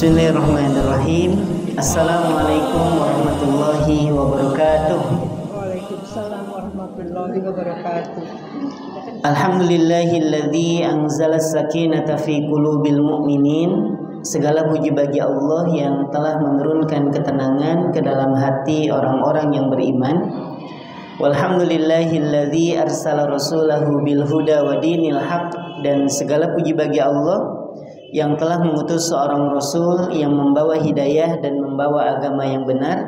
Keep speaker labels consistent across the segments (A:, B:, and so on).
A: Bismillahirrahmanirrahim. Assalamualaikum warahmatullahi wabarakatuh.
B: Waalaikumsalam warahmatullahi wabarakatuh.
A: Alhamdulillahilladzi anzala sakinata fi qulubil mu'minin. Segala puji bagi Allah yang telah menurunkan ketenangan ke dalam hati orang-orang yang beriman. Walhamdulillahilladzi arsala rasulahu bil huda wa dinil haq. Dan segala puji bagi Allah yang telah mengutus seorang rasul yang membawa hidayah dan membawa agama yang benar.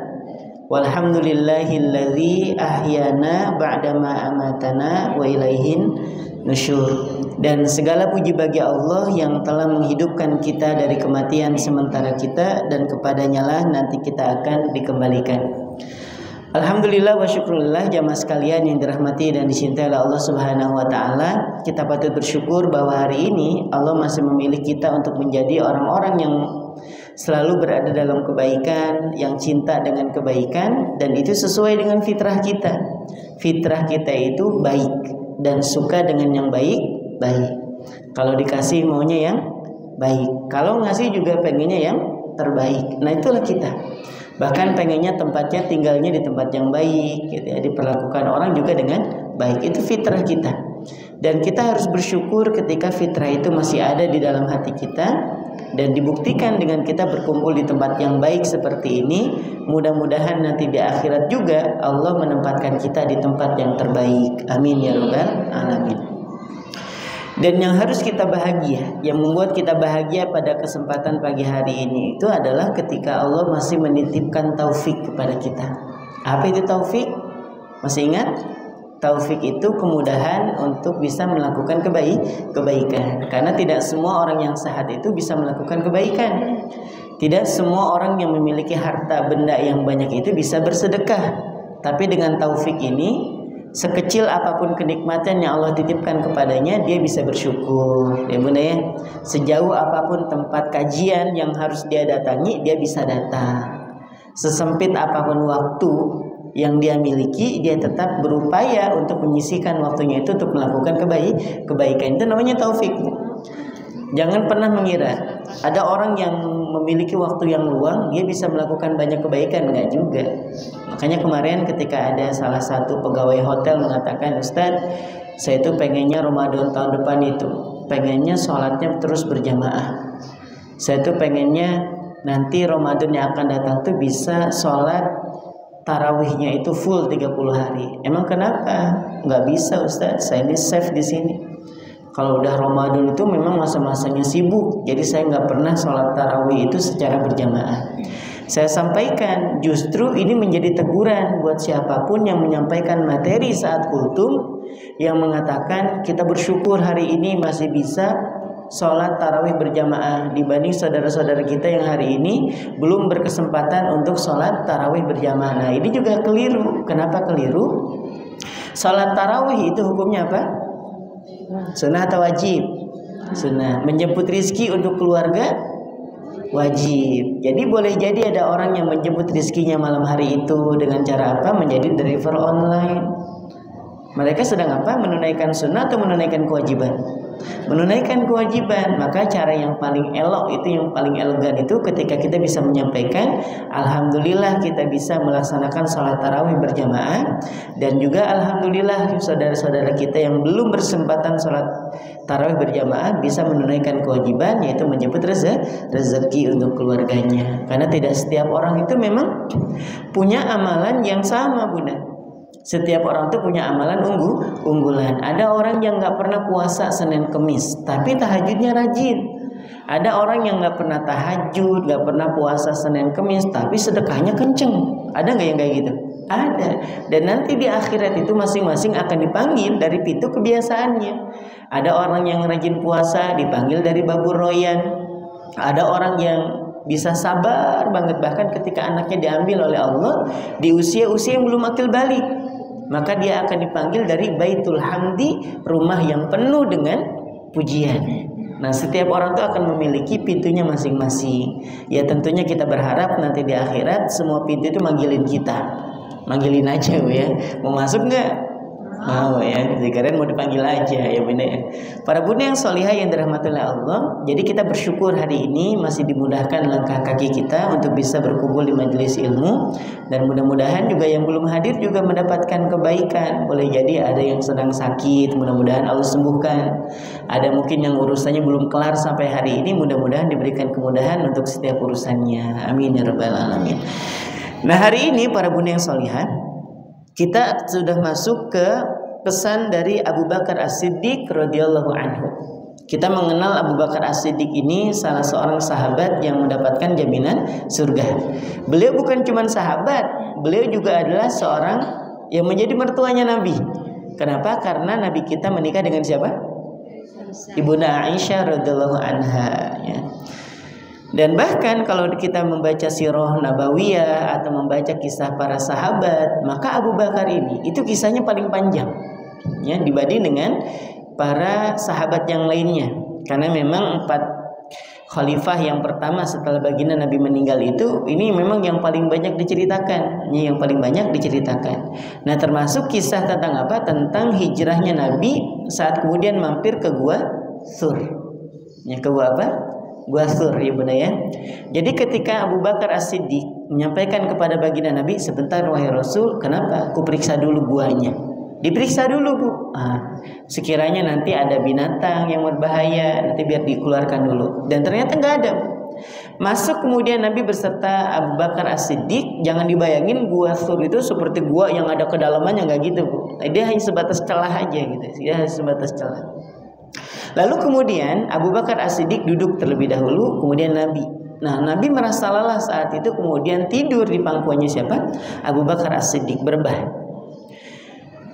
A: Walhamdulillahilladzi ahyana ba'dama amatana wa ilaihin nusyur. Dan segala puji bagi Allah yang telah menghidupkan kita dari kematian sementara kita, dan kepadanya lah nanti kita akan dikembalikan. Alhamdulillah wa syukurillah, jamaah sekalian yang dirahmati dan dicintai oleh Allah Subhanahu wa taala. Kita patut bersyukur bahwa hari ini Allah masih memilih kita untuk menjadi orang-orang yang selalu berada dalam kebaikan, yang cinta dengan kebaikan, dan itu sesuai dengan fitrah kita. Fitrah kita itu baik dan suka dengan yang baik. Kalau dikasih maunya yang baik, kalau ngasih juga pengennya yang terbaik. Nah, itulah kita. Bahkan pengennya tempatnya tinggalnya di tempat yang baik, gitu ya, diperlakukan orang juga dengan baik. Itu fitrah kita. Dan kita harus bersyukur ketika fitrah itu masih ada di dalam hati kita, dan dibuktikan dengan kita berkumpul di tempat yang baik seperti ini. Mudah-mudahan nanti di akhirat juga Allah menempatkan kita di tempat yang terbaik. Amin ya rabbal alamin. Dan yang harus kita bahagia, yang membuat kita bahagia pada kesempatan pagi hari ini itu adalah ketika Allah masih menitipkan taufik kepada kita. Apa itu taufik? Masih ingat? Taufik itu kemudahan untuk bisa melakukan kebaikan. Karena tidak semua orang yang sehat itu bisa melakukan kebaikan. Tidak semua orang yang memiliki harta benda yang banyak itu bisa bersedekah. Tapi dengan taufik ini, sekecil apapun kenikmatan yang Allah titipkan kepadanya, dia bisa bersyukur. Ya bunda ya, sejauh apapun tempat kajian yang harus dia datangi, dia bisa datang. Sesempit apapun waktu yang dia miliki, dia tetap berupaya untuk menyisihkan waktunya itu untuk melakukan kebaikan. Itu namanya taufik. Jangan pernah mengira ada orang yang memiliki waktu yang luang, dia bisa melakukan banyak kebaikan. Enggak juga. Makanya kemarin ketika ada salah satu pegawai hotel mengatakan, Ustadz, saya itu pengennya Ramadan tahun depan itu pengennya sholatnya terus berjamaah. Saya itu pengennya nanti Ramadan yang akan datang tuh bisa sholat tarawihnya itu full 30 hari. Emang kenapa? Nggak bisa Ustadz, saya ini safe di sini. Kalau udah Ramadan itu memang masa-masanya sibuk, jadi saya nggak pernah sholat tarawih itu secara berjamaah. Saya sampaikan, justru ini menjadi teguran buat siapapun yang menyampaikan materi saat kultum, yang mengatakan kita bersyukur hari ini masih bisa sholat tarawih berjamaah dibanding saudara-saudara kita yang hari ini belum berkesempatan untuk sholat tarawih berjamaah. Nah, ini juga keliru. Kenapa keliru? Sholat tarawih itu hukumnya apa? Sunnah atau wajib? Sunnah. Menjemput rizki untuk keluarga wajib. Jadi boleh jadi ada orang yang menjemput rizkinya malam hari itu dengan cara apa? Menjadi driver online. Mereka sedang apa? Menunaikan sunnah atau menunaikan kewajiban? Menunaikan kewajiban. Maka cara yang paling elok itu, yang paling elegan itu ketika kita bisa menyampaikan, alhamdulillah kita bisa melaksanakan sholat tarawih berjamaah, dan juga alhamdulillah saudara-saudara kita yang belum bersempatan sholat tarawih berjamaah bisa menunaikan kewajiban, yaitu menjemput rezeki untuk keluarganya. Karena tidak setiap orang itu memang punya amalan yang sama, bunda. Setiap orang tuh punya amalan unggulan. Ada orang yang nggak pernah puasa Senin Kemis, tapi tahajudnya rajin. Ada orang yang nggak pernah tahajud, nggak pernah puasa Senin Kemis, tapi sedekahnya kenceng. Ada nggak yang kayak gitu? Ada. Dan nanti di akhirat itu masing-masing akan dipanggil dari pintu kebiasaannya. Ada orang yang rajin puasa dipanggil dari babur royan. Ada orang yang bisa sabar banget, bahkan ketika anaknya diambil oleh Allah di usia-usia yang belum akil balik, maka dia akan dipanggil dari Baitul Hamdi, rumah yang penuh dengan pujian. Nah, setiap orang itu akan memiliki pintunya masing-masing. Ya tentunya kita berharap nanti di akhirat semua pintu itu manggilin kita. Manggilin aja ya. Mau masuk nggak? Mau ya, dikirain mau dipanggil aja ya bunda ya. Para bunda yang solihah yang dirahmati oleh Allah, jadi kita bersyukur hari ini masih dimudahkan langkah kaki kita untuk bisa berkumpul di majelis ilmu, dan mudah-mudahan juga yang belum hadir juga mendapatkan kebaikan. Boleh jadi ada yang sedang sakit, mudah-mudahan Allah sembuhkan. Ada mungkin yang urusannya belum kelar sampai hari ini, mudah-mudahan diberikan kemudahan untuk setiap urusannya. Amin ya rabbal alamin. Nah hari ini para bunda yang solihah, kita sudah masuk ke pesan dari Abu Bakar As-Siddiq radhiyallahu anhu. Kita mengenal Abu Bakar As-Siddiq ini salah seorang sahabat yang mendapatkan jaminan surga. Beliau bukan cuma sahabat, beliau juga adalah seorang yang menjadi mertuanya Nabi. Kenapa? Karena Nabi kita menikah dengan siapa? Ibunda Aisyah radhiyallahu anha ya. Dan bahkan kalau kita membaca sirah nabawiyah atau membaca kisah para sahabat, maka Abu Bakar ini itu kisahnya paling panjang ya dibanding dengan para sahabat yang lainnya. Karena memang 4 khalifah yang pertama setelah baginda Nabi meninggal itu, ini memang yang paling banyak diceritakan. Ini yang paling banyak diceritakan. Nah, termasuk kisah tentang apa? Tentang hijrahnya Nabi saat kemudian mampir ke Gua Thur. Ya, ke gua apa? Gua Thur ya bunda ya. Jadi ketika Abu Bakar As-Siddiq menyampaikan kepada baginda Nabi, sebentar wahai Rasul, kenapa? Aku periksa dulu guanya. Diperiksa dulu bu. Sekiranya nanti ada binatang yang berbahaya, nanti biar dikeluarkan dulu. Dan ternyata nggak ada. Masuk kemudian Nabi beserta Abu Bakar As-Siddiq. Jangan dibayangin Gua Thur itu seperti gua yang ada kedalamannya, nggak gitu bu. Dia hanya sebatas celah aja gitu. Dia hanya sebatas celah. Lalu kemudian Abu Bakar As-Siddiq duduk terlebih dahulu, kemudian Nabi. Nah, Nabi merasa lelah saat itu, kemudian tidur di pangkuannya siapa? Abu Bakar As-Siddiq berbah.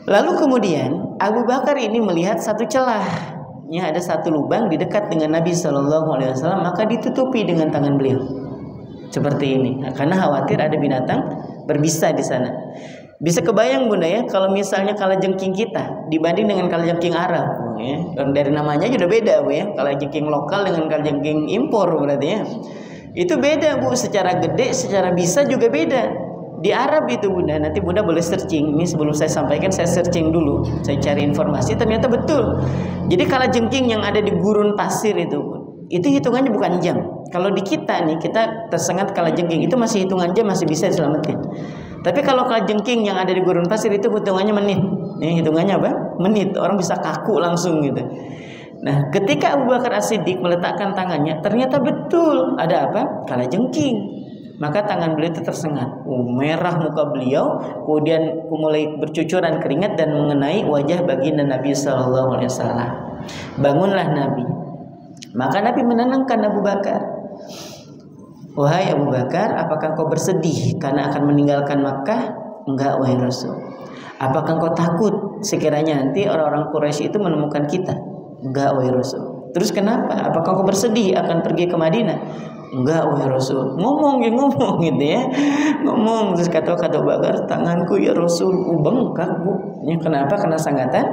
A: Lalu kemudian Abu Bakar ini melihat satu celah, ya ada satu lubang di dekat dengan Nabi SAW, maka ditutupi dengan tangan beliau. Seperti ini, nah, karena khawatir ada binatang berbisa di sana. Bisa kebayang bunda ya, kalau misalnya kalajengking kita dibanding dengan kalajengking Arab, ya, dari namanya sudah beda bu ya. Kalajengking lokal dengan kalajengking impor berarti ya. Itu beda bu, secara gede, secara bisa juga beda. Di Arab itu bunda, nanti bunda boleh searching. Ini sebelum saya sampaikan, saya searching dulu, saya cari informasi, ternyata betul. Jadi kalajengking yang ada di gurun pasir itu hitungannya bukan jam. Kalau di kita nih, kita tersengat kalajengking itu masih hitungan jam, masih bisa diselamatin. Tapi kalau kalajengking yang ada di gurun pasir itu hitungannya menit. Ini hitungannya apa? Menit. Orang bisa kaku langsung gitu. Nah, ketika Abu Bakar As-Siddiq meletakkan tangannya, ternyata betul ada apa? Kalajengking. Maka tangan beliau itu tersengat. Merah muka beliau, kemudian mulai bercucuran keringat dan mengenai wajah baginda Nabi SAW. Bangunlah Nabi. Maka Nabi menenangkan Abu Bakar. Wahai Abu Bakar, apakah kau bersedih karena akan meninggalkan Makkah? Enggak wahai Rasul. Apakah kau takut sekiranya nanti orang-orang Quraisy itu menemukan kita? Enggak wahai Rasul. Terus kenapa? Apakah kau bersedih akan pergi ke Madinah? Enggak wahai Rasul. Ngomong gitu ya. Ngomong. Terus kata Abu Bakar, tanganku ya Rasul bengkak bu. Ini kenapa? Karena sangatan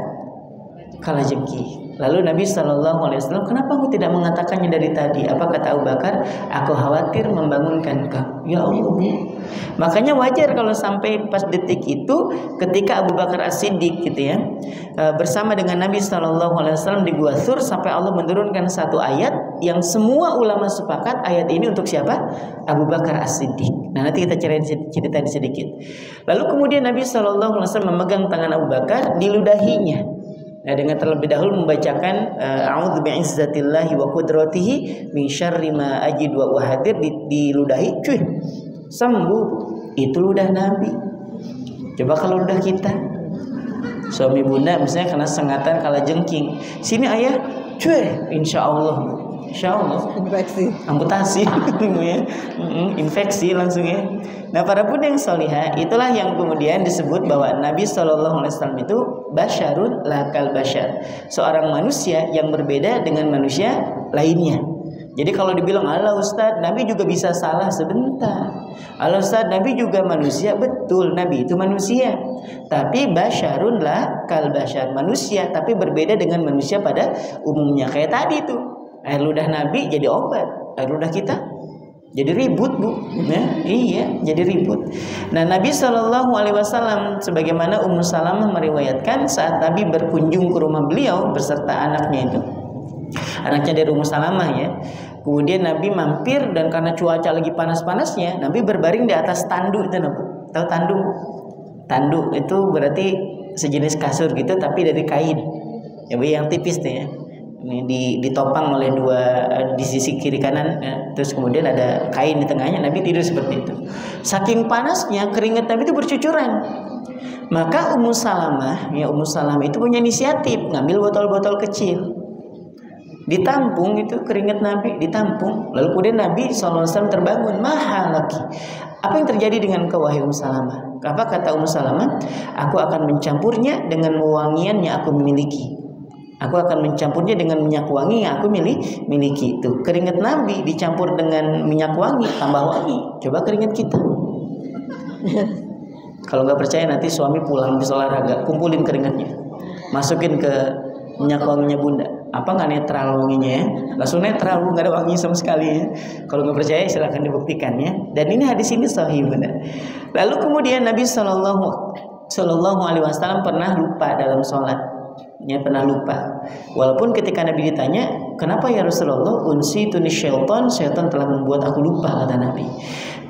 A: kalajengking. Lalu Nabi SAW, kenapa aku tidak mengatakannya dari tadi? Apa kata Abu Bakar? Aku khawatir membangunkan kau. Ya Allah. Makanya wajar kalau sampai pas detik itu, ketika Abu Bakar As-Siddiq gitu ya, bersama dengan Nabi SAW di Gua Thur, sampai Allah menurunkan satu ayat yang semua ulama sepakat ayat ini untuk siapa? Abu Bakar As-Siddiq. Nah, nanti kita cerita sedikit. Lalu kemudian Nabi SAW memegang tangan Abu Bakar, diludahinya. Nah, dengan terlebih dahulu membacakan a'udzu bi'izzatillahi wa qudratihi min syarri ma ajid wa uhadir, diludahi, cuy, sembuh. Itu ludah Nabi. Coba kalau ludah kita, suami bunda misalnya kena sengatan kalajengking, sini ayah, cuy, insya Allah infeksi, amputasi ya. Infeksi langsung ya. Nah, para bunda yang solihah, itulah yang kemudian disebut bahwa Nabi SAW itu basyarun lakal basyar, seorang manusia yang berbeda dengan manusia lainnya. Jadi kalau dibilang ala Ustadz, Nabi juga bisa salah sebentar. Ala Ustadz, Nabi juga manusia, betul, Nabi itu manusia. Tapi basyarun lakal basyar, manusia tapi berbeda dengan manusia pada umumnya. Kayak tadi tuh, air ludah Nabi jadi obat, air ludah kita Jadi ribut bu, ya, iya, jadi ribut. Nah Nabi SAW sebagaimana Ummu Salamah meriwayatkan saat Nabi berkunjung ke rumah beliau beserta anaknya itu, anaknya dari Ummu Salamah ya. Kemudian Nabi mampir dan karena cuaca lagi panas-panasnya, Nabi berbaring di atas tanduk itu, tahu tanduk? Tanduk itu berarti sejenis kasur gitu tapi dari kain, ya bu, yang tipis tuh ya. Ini ditopang oleh dua di sisi kiri kanan ya. Terus kemudian ada kain di tengahnya. Nabi tidur seperti itu. Saking panasnya keringat Nabi itu bercucuran. Maka Ummu Salamah itu punya inisiatif ngambil botol-botol kecil, ditampung itu keringat Nabi, ditampung. Lalu kemudian Nabi SAW terbangun, mahalaki, apa yang terjadi dengan kau wahai Ummu Salamah? Apa kata Ummu Salamah? Aku akan mencampurnya dengan wewangian yang aku miliki. Aku akan mencampurnya dengan minyak wangi yang aku miliki. Itu keringat Nabi dicampur dengan minyak wangi, tambah wangi. Coba keringat kita. Kalau nggak percaya nanti suami pulang habis olahraga, kumpulin keringatnya, masukin ke minyak wanginya bunda. Apa nggak netral wanginya ya? Langsung netral, nggak ada wangi sama sekali ya. Kalau nggak percaya silahkan dibuktikan ya. Dan ini hadis ini sahih benar. Lalu kemudian Nabi Shallallahu Alaihi Wasallam pernah lupa dalam sholat. Pernah lupa. Walaupun ketika Nabi ditanya, kenapa ya Rasulullah, unsituni syaitan telah membuat aku lupa, kata Nabi.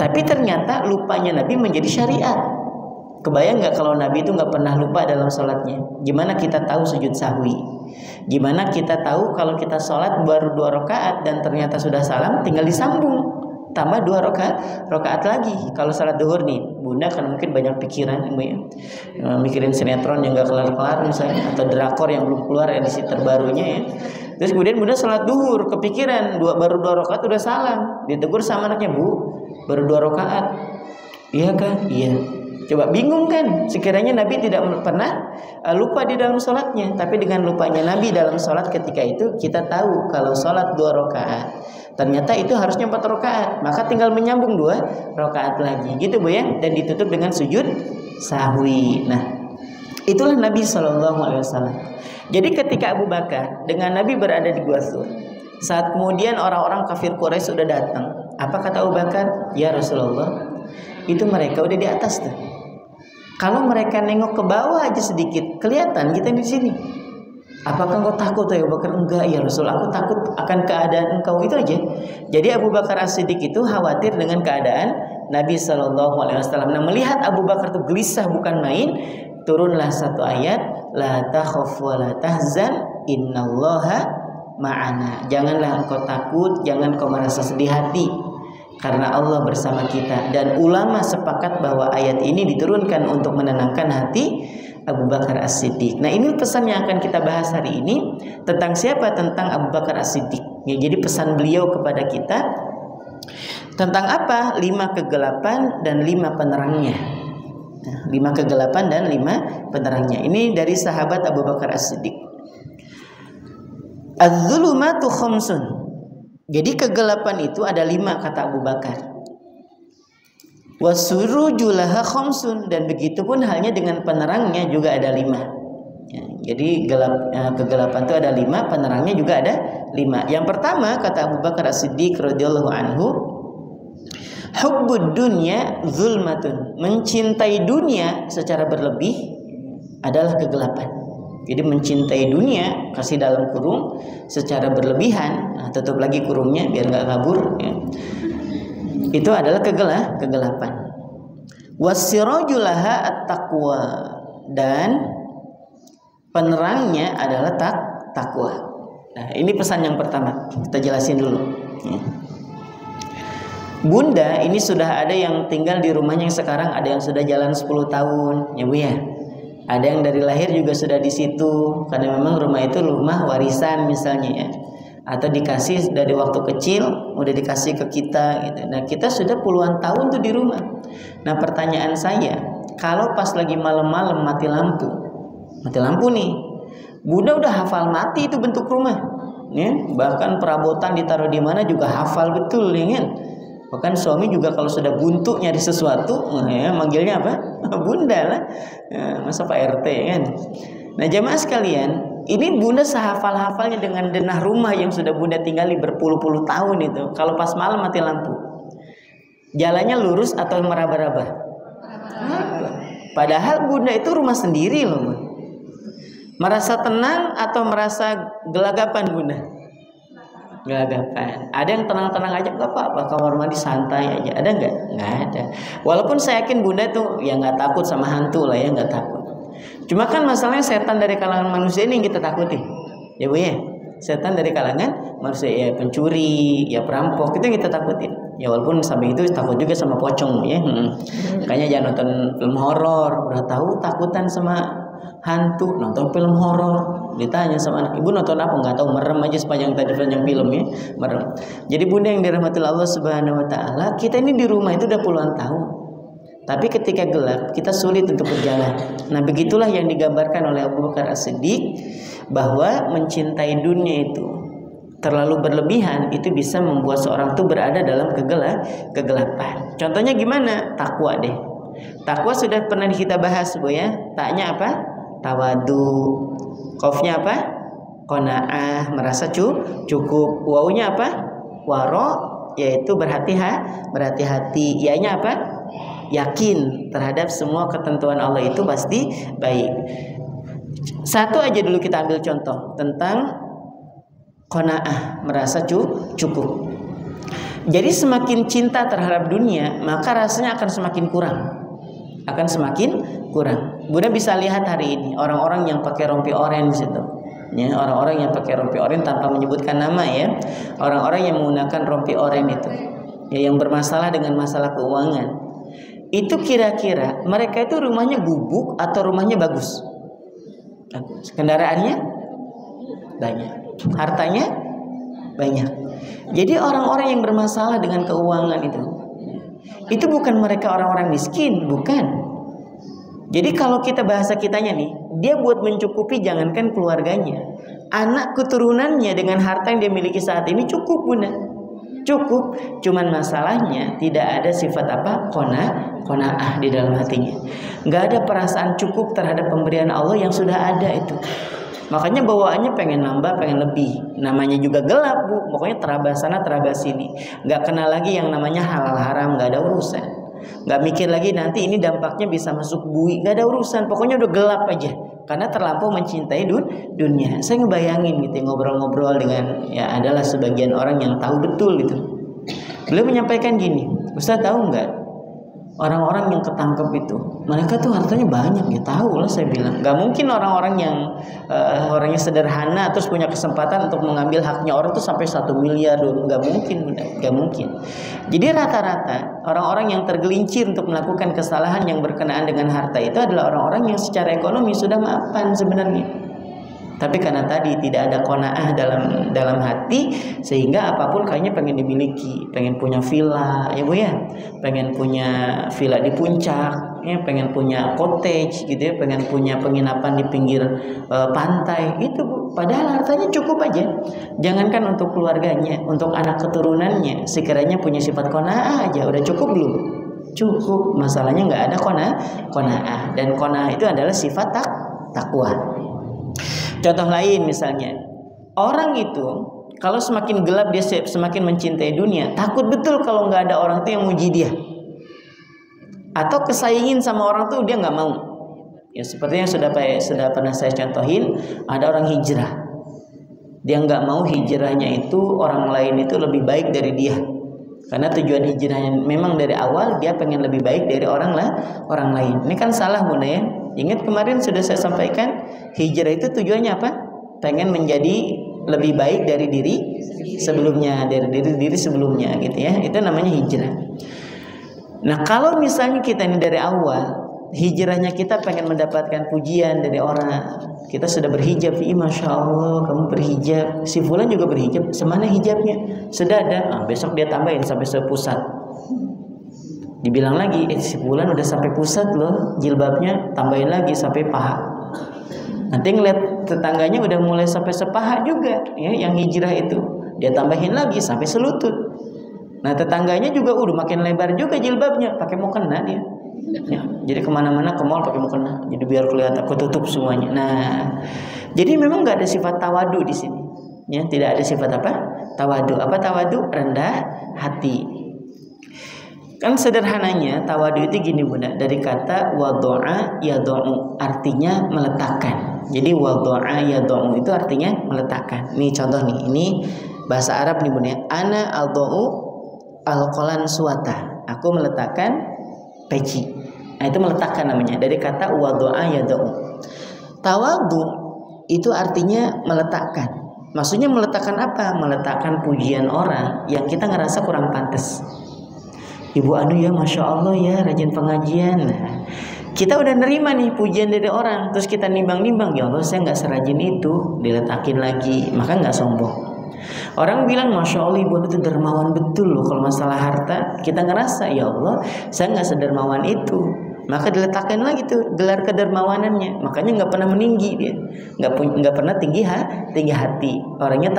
A: Tapi ternyata lupanya Nabi menjadi syariat. Kebayang nggak kalau Nabi itu nggak pernah lupa dalam sholatnya? Gimana kita tahu sujud sahwi? Gimana kita tahu kalau kita sholat baru 2 rakaat dan ternyata sudah salam, tinggal disambung tambah 2 rakaat lagi. Kalau salat duhur nih, bunda kan mungkin banyak pikiran ya, mikirin sinetron yang gak kelar-kelar misalnya, atau drakor yang belum keluar edisi terbarunya ya. Terus kemudian bunda salat duhur kepikiran baru 2 rakaat udah salam, ditegur sama anaknya, bu baru 2 rakaat, iya kan? Iya. Coba bingung kan? Sekiranya Nabi tidak pernah lupa di dalam sholatnya, tapi dengan lupanya Nabi dalam sholat ketika itu kita tahu kalau sholat 2 rakaat ternyata itu harusnya 4 rakaat, maka tinggal menyambung 2 rakaat lagi, gitu bu ya, dan ditutup dengan sujud sahwi. Nah, itulah Nabi SAW. Jadi ketika Abu Bakar dengan Nabi berada di Gua Thur, saat kemudian orang-orang kafir Quraisy sudah datang, apa kata Abu Bakar? Ya Rasulullah, itu mereka udah di atas tuh. Kalau mereka nengok ke bawah aja sedikit, kelihatan kita di sini. Apakah engkau takut ya Abu Bakar? Enggak ya Rasul, aku takut akan keadaan engkau, itu aja. Jadi Abu Bakar As-Siddiq itu khawatir dengan keadaan Nabi SAW. Nah, melihat Abu Bakar itu gelisah bukan main, turunlah satu ayat, la takhaf wa la tahzan innallaha ma'ana. Janganlah engkau takut, jangan kau merasa sedih hati, karena Allah bersama kita. Dan ulama sepakat bahwa ayat ini diturunkan untuk menenangkan hati Abu Bakar As-Siddiq. Nah, ini pesan yang akan kita bahas hari ini. Tentang siapa? Tentang Abu Bakar As-Siddiq ya, jadi pesan beliau kepada kita tentang apa? 5 kegelapan dan 5 penerangnya. 5 kegelapan dan 5 penerangnya. Ini dari sahabat Abu Bakar As-Siddiq. Az-zulumatu khamsun. Jadi kegelapan itu ada 5 kata Abu Bakar. Wasurujulaha khamsun, dan begitu pun halnya dengan penerangnya juga ada 5 ya, jadi kegelapan itu ada 5, penerangnya juga ada 5. Yang pertama kata Abu Bakar As-Siddiq radhiyallahu anhu, hubbud dunya zulmatun, mencintai dunia secara berlebih adalah kegelapan. Jadi mencintai dunia, kasih dalam kurung, secara berlebihan, nah, tutup lagi kurungnya biar nggak kabur ya. Itu adalah kegelapan. Wasirajulaha at-taqwa, dan penerangnya adalah takwa. Nah, ini pesan yang pertama. Kita jelasin dulu. Bunda ini sudah ada yang tinggal di rumahnya yang sekarang, ada yang sudah jalan 10 tahun, ya Bu ya. Ada yang dari lahir juga sudah di situ, karena memang rumah itu rumah warisan misalnya ya. Atau dikasih dari waktu kecil udah dikasih ke kita gitu. Nah, kita sudah puluhan tahun tuh di rumah. Nah, pertanyaan saya, kalau pas lagi malam-malam mati lampu nih, Bunda udah hafal mati itu bentuk rumah ya? Bahkan perabotan ditaruh di mana juga hafal betul ya kan? Bahkan suami juga kalau sudah buntu nyari sesuatu ya, manggilnya apa? Bunda lah ya, masa Pak RT kan. Nah, jamaah sekalian, ini Bunda sehafal-hafalnya dengan denah rumah yang sudah Bunda tinggali berpuluh-puluh tahun itu. Kalau pas malam mati lampu, Jalannya lurus atau meraba-raba? Padahal bunda itu rumah sendiri loh, Bun. Merasa tenang atau merasa gelagapan bunda? Gelagapan. Ada yang tenang-tenang aja, nggak apa-apa, kamar mandi santai aja. Ada nggak? Nggak ada. Walaupun saya yakin bunda tuh ya nggak takut sama hantu lah ya, nggak takut. Cuma kan masalahnya setan dari kalangan manusia ini yang kita takuti, ya Bu ya. Setan dari kalangan manusia, ya pencuri, ya perampok, itu yang kita takutin. Ya walaupun sampai itu takut juga sama pocong ya. Makanya jangan nonton film horor. Udah tahu takutan sama hantu, nonton film horor. Ditanya sama anak, ibu nonton apa? Nggak tahu, merem aja sepanjang film ya, merem. Jadi bunda yang dirahmati Allah Subhanahu Wa Taala, kita ini di rumah itu udah puluhan tahun. Tapi ketika gelap, kita sulit untuk berjalan. Nah, begitulah yang digambarkan oleh Abu Bakar As-Siddiq, bahwa mencintai dunia itu terlalu berlebihan itu bisa membuat seorang itu berada dalam kegelapan. Contohnya gimana? Takwa deh. Takwa sudah pernah kita bahas, Bu ya. Taknya apa? Tawadu. Qafnya apa? Qanaah, merasa cukup. Wawunya apa? Waro, yaitu berhati-hati. Ianya apa? Yakin terhadap semua ketentuan Allah itu pasti baik. Satu aja dulu kita ambil contoh tentang qanaah, merasa cukup. Jadi semakin cinta terhadap dunia, maka rasanya akan semakin kurang. Bunda bisa lihat hari ini orang-orang yang pakai rompi orange itu, ya, orang-orang yang pakai rompi orange tanpa menyebutkan nama ya, orang-orang yang menggunakan rompi orange itu, ya, yang bermasalah dengan masalah keuangan. Itu kira-kira mereka itu rumahnya gubuk atau rumahnya bagus? Kendaraannya banyak, hartanya banyak. Jadi orang-orang yang bermasalah dengan keuangan itu bukan mereka orang-orang miskin, bukan. Jadi kalau kita bahasa kitanya nih, dia buat mencukupi jangankan keluarganya, anak keturunannya dengan harta yang dia miliki saat ini cukup, Bunda. Cukup. Cuman masalahnya tidak ada sifat apa? Qanaah di dalam hatinya. Nggak ada perasaan cukup terhadap pemberian Allah yang sudah ada itu. Makanya bawaannya pengen nambah, pengen lebih. Namanya juga gelap, Bu. Pokoknya terabas sana, terabas sini. Nggak kenal lagi yang namanya halal haram, nggak ada urusan. Nggak mikir lagi nanti ini dampaknya bisa masuk bui, nggak ada urusan. Pokoknya udah gelap aja. Karena terlampau mencintai dunia. Saya ngebayangin gitu, ngobrol-ngobrol dengan, ya adalah sebagian orang yang tahu betul gitu. Beliau menyampaikan gini, Ustaz tahu nggak? Orang-orang yang ketangkep itu, mereka tuh hartanya banyak, ya tahu lah saya bilang. Gak mungkin orang-orang yang orangnya sederhana terus punya kesempatan untuk mengambil haknya orang tuh sampai 1 miliar, gak mungkin. Jadi rata-rata orang-orang yang tergelincir untuk melakukan kesalahan yang berkenaan dengan harta itu adalah orang-orang yang secara ekonomi sudah mapan sebenarnya. Tapi karena tadi tidak ada qanaah dalam hati, sehingga apapun kayaknya pengen dimiliki, pengen punya villa, ya Bu ya, pengen punya villa di puncak, ya, pengen punya cottage gitu ya, pengen punya penginapan di pinggir pantai gitu, Bu. Padahal hartanya cukup aja. Jangankan untuk keluarganya, untuk anak keturunannya, sekiranya punya sifat qanaah aja udah cukup belum? Cukup. Masalahnya nggak ada qanaah, dan qanaah itu adalah sifat takwa. Contoh lain misalnya, orang itu kalau semakin gelap dia semakin mencintai dunia, takut betul kalau nggak ada orang tuh yang muji dia, atau kesaingin sama orang tuh dia nggak mau. Ya seperti yang sudah pernah saya contohin, ada orang hijrah, dia nggak mau hijrahnya itu orang lain itu lebih baik dari dia, karena tujuan hijrahnya memang dari awal dia pengen lebih baik dari orang lain. Ini kan salah, Bunda ya. Ingat kemarin sudah saya sampaikan, hijrah itu tujuannya apa? Pengen menjadi lebih baik dari diri sebelumnya, dari diri sebelumnya gitu ya. Itu namanya hijrah. Nah, kalau misalnya kita ini dari awal hijrahnya kita pengen mendapatkan pujian dari orang, kita sudah berhijab, Masya Allah kamu berhijab, si fulan juga berhijab, semana hijabnya? Sudah ada. Besok dia tambahin sampai sepusat. Dibilang lagi, si fulan udah sampai pusat loh jilbabnya, tambahin lagi sampai paha. Nanti ngeliat tetangganya udah mulai sampai sepaha juga, ya, yang hijrah itu, dia tambahin lagi sampai selutut. Nah tetangganya juga udah makin lebar juga jilbabnya, pakai mukena dia. Ya, jadi kemana-mana ke mall pakai mukena, jadi biar kelihatan ketutup semuanya. Nah, jadi memang nggak ada sifat tawadu di sini, ya, tidak ada sifat apa? Tawadu. Apa tawadu? Rendah hati. Kan sederhananya tawadu itu gini Bunda, dari kata wadu'a yadu'u, artinya meletakkan. Jadi wadu'a yadu'u itu artinya meletakkan. Nih contoh nih, ini bahasa Arab nih Bunda. Ana aldu'u alqalan suwata. Aku meletakkan peci. Nah itu meletakkan namanya, dari kata wadu'a yadu'u. Tawadu itu artinya meletakkan. Maksudnya meletakkan apa? Meletakkan pujian orang yang kita ngerasa kurang pantas. Ibu Anu ya Masya Allah ya rajin pengajian. Nah, kita udah nerima nih pujian dari orang, terus kita nimbang-nimbang, ya Allah saya nggak serajin itu, diletakin lagi, maka nggak sombong. Orang bilang Masya Allah Ibu Anu itu dermawan betul loh kalau masalah harta. Kita ngerasa ya Allah saya nggak sedermawan itu, maka diletakkan lagi tuh gelar kedermawanannya. Makanya nggak pernah meninggi dia, nggak pernah tinggi hati. Orangnya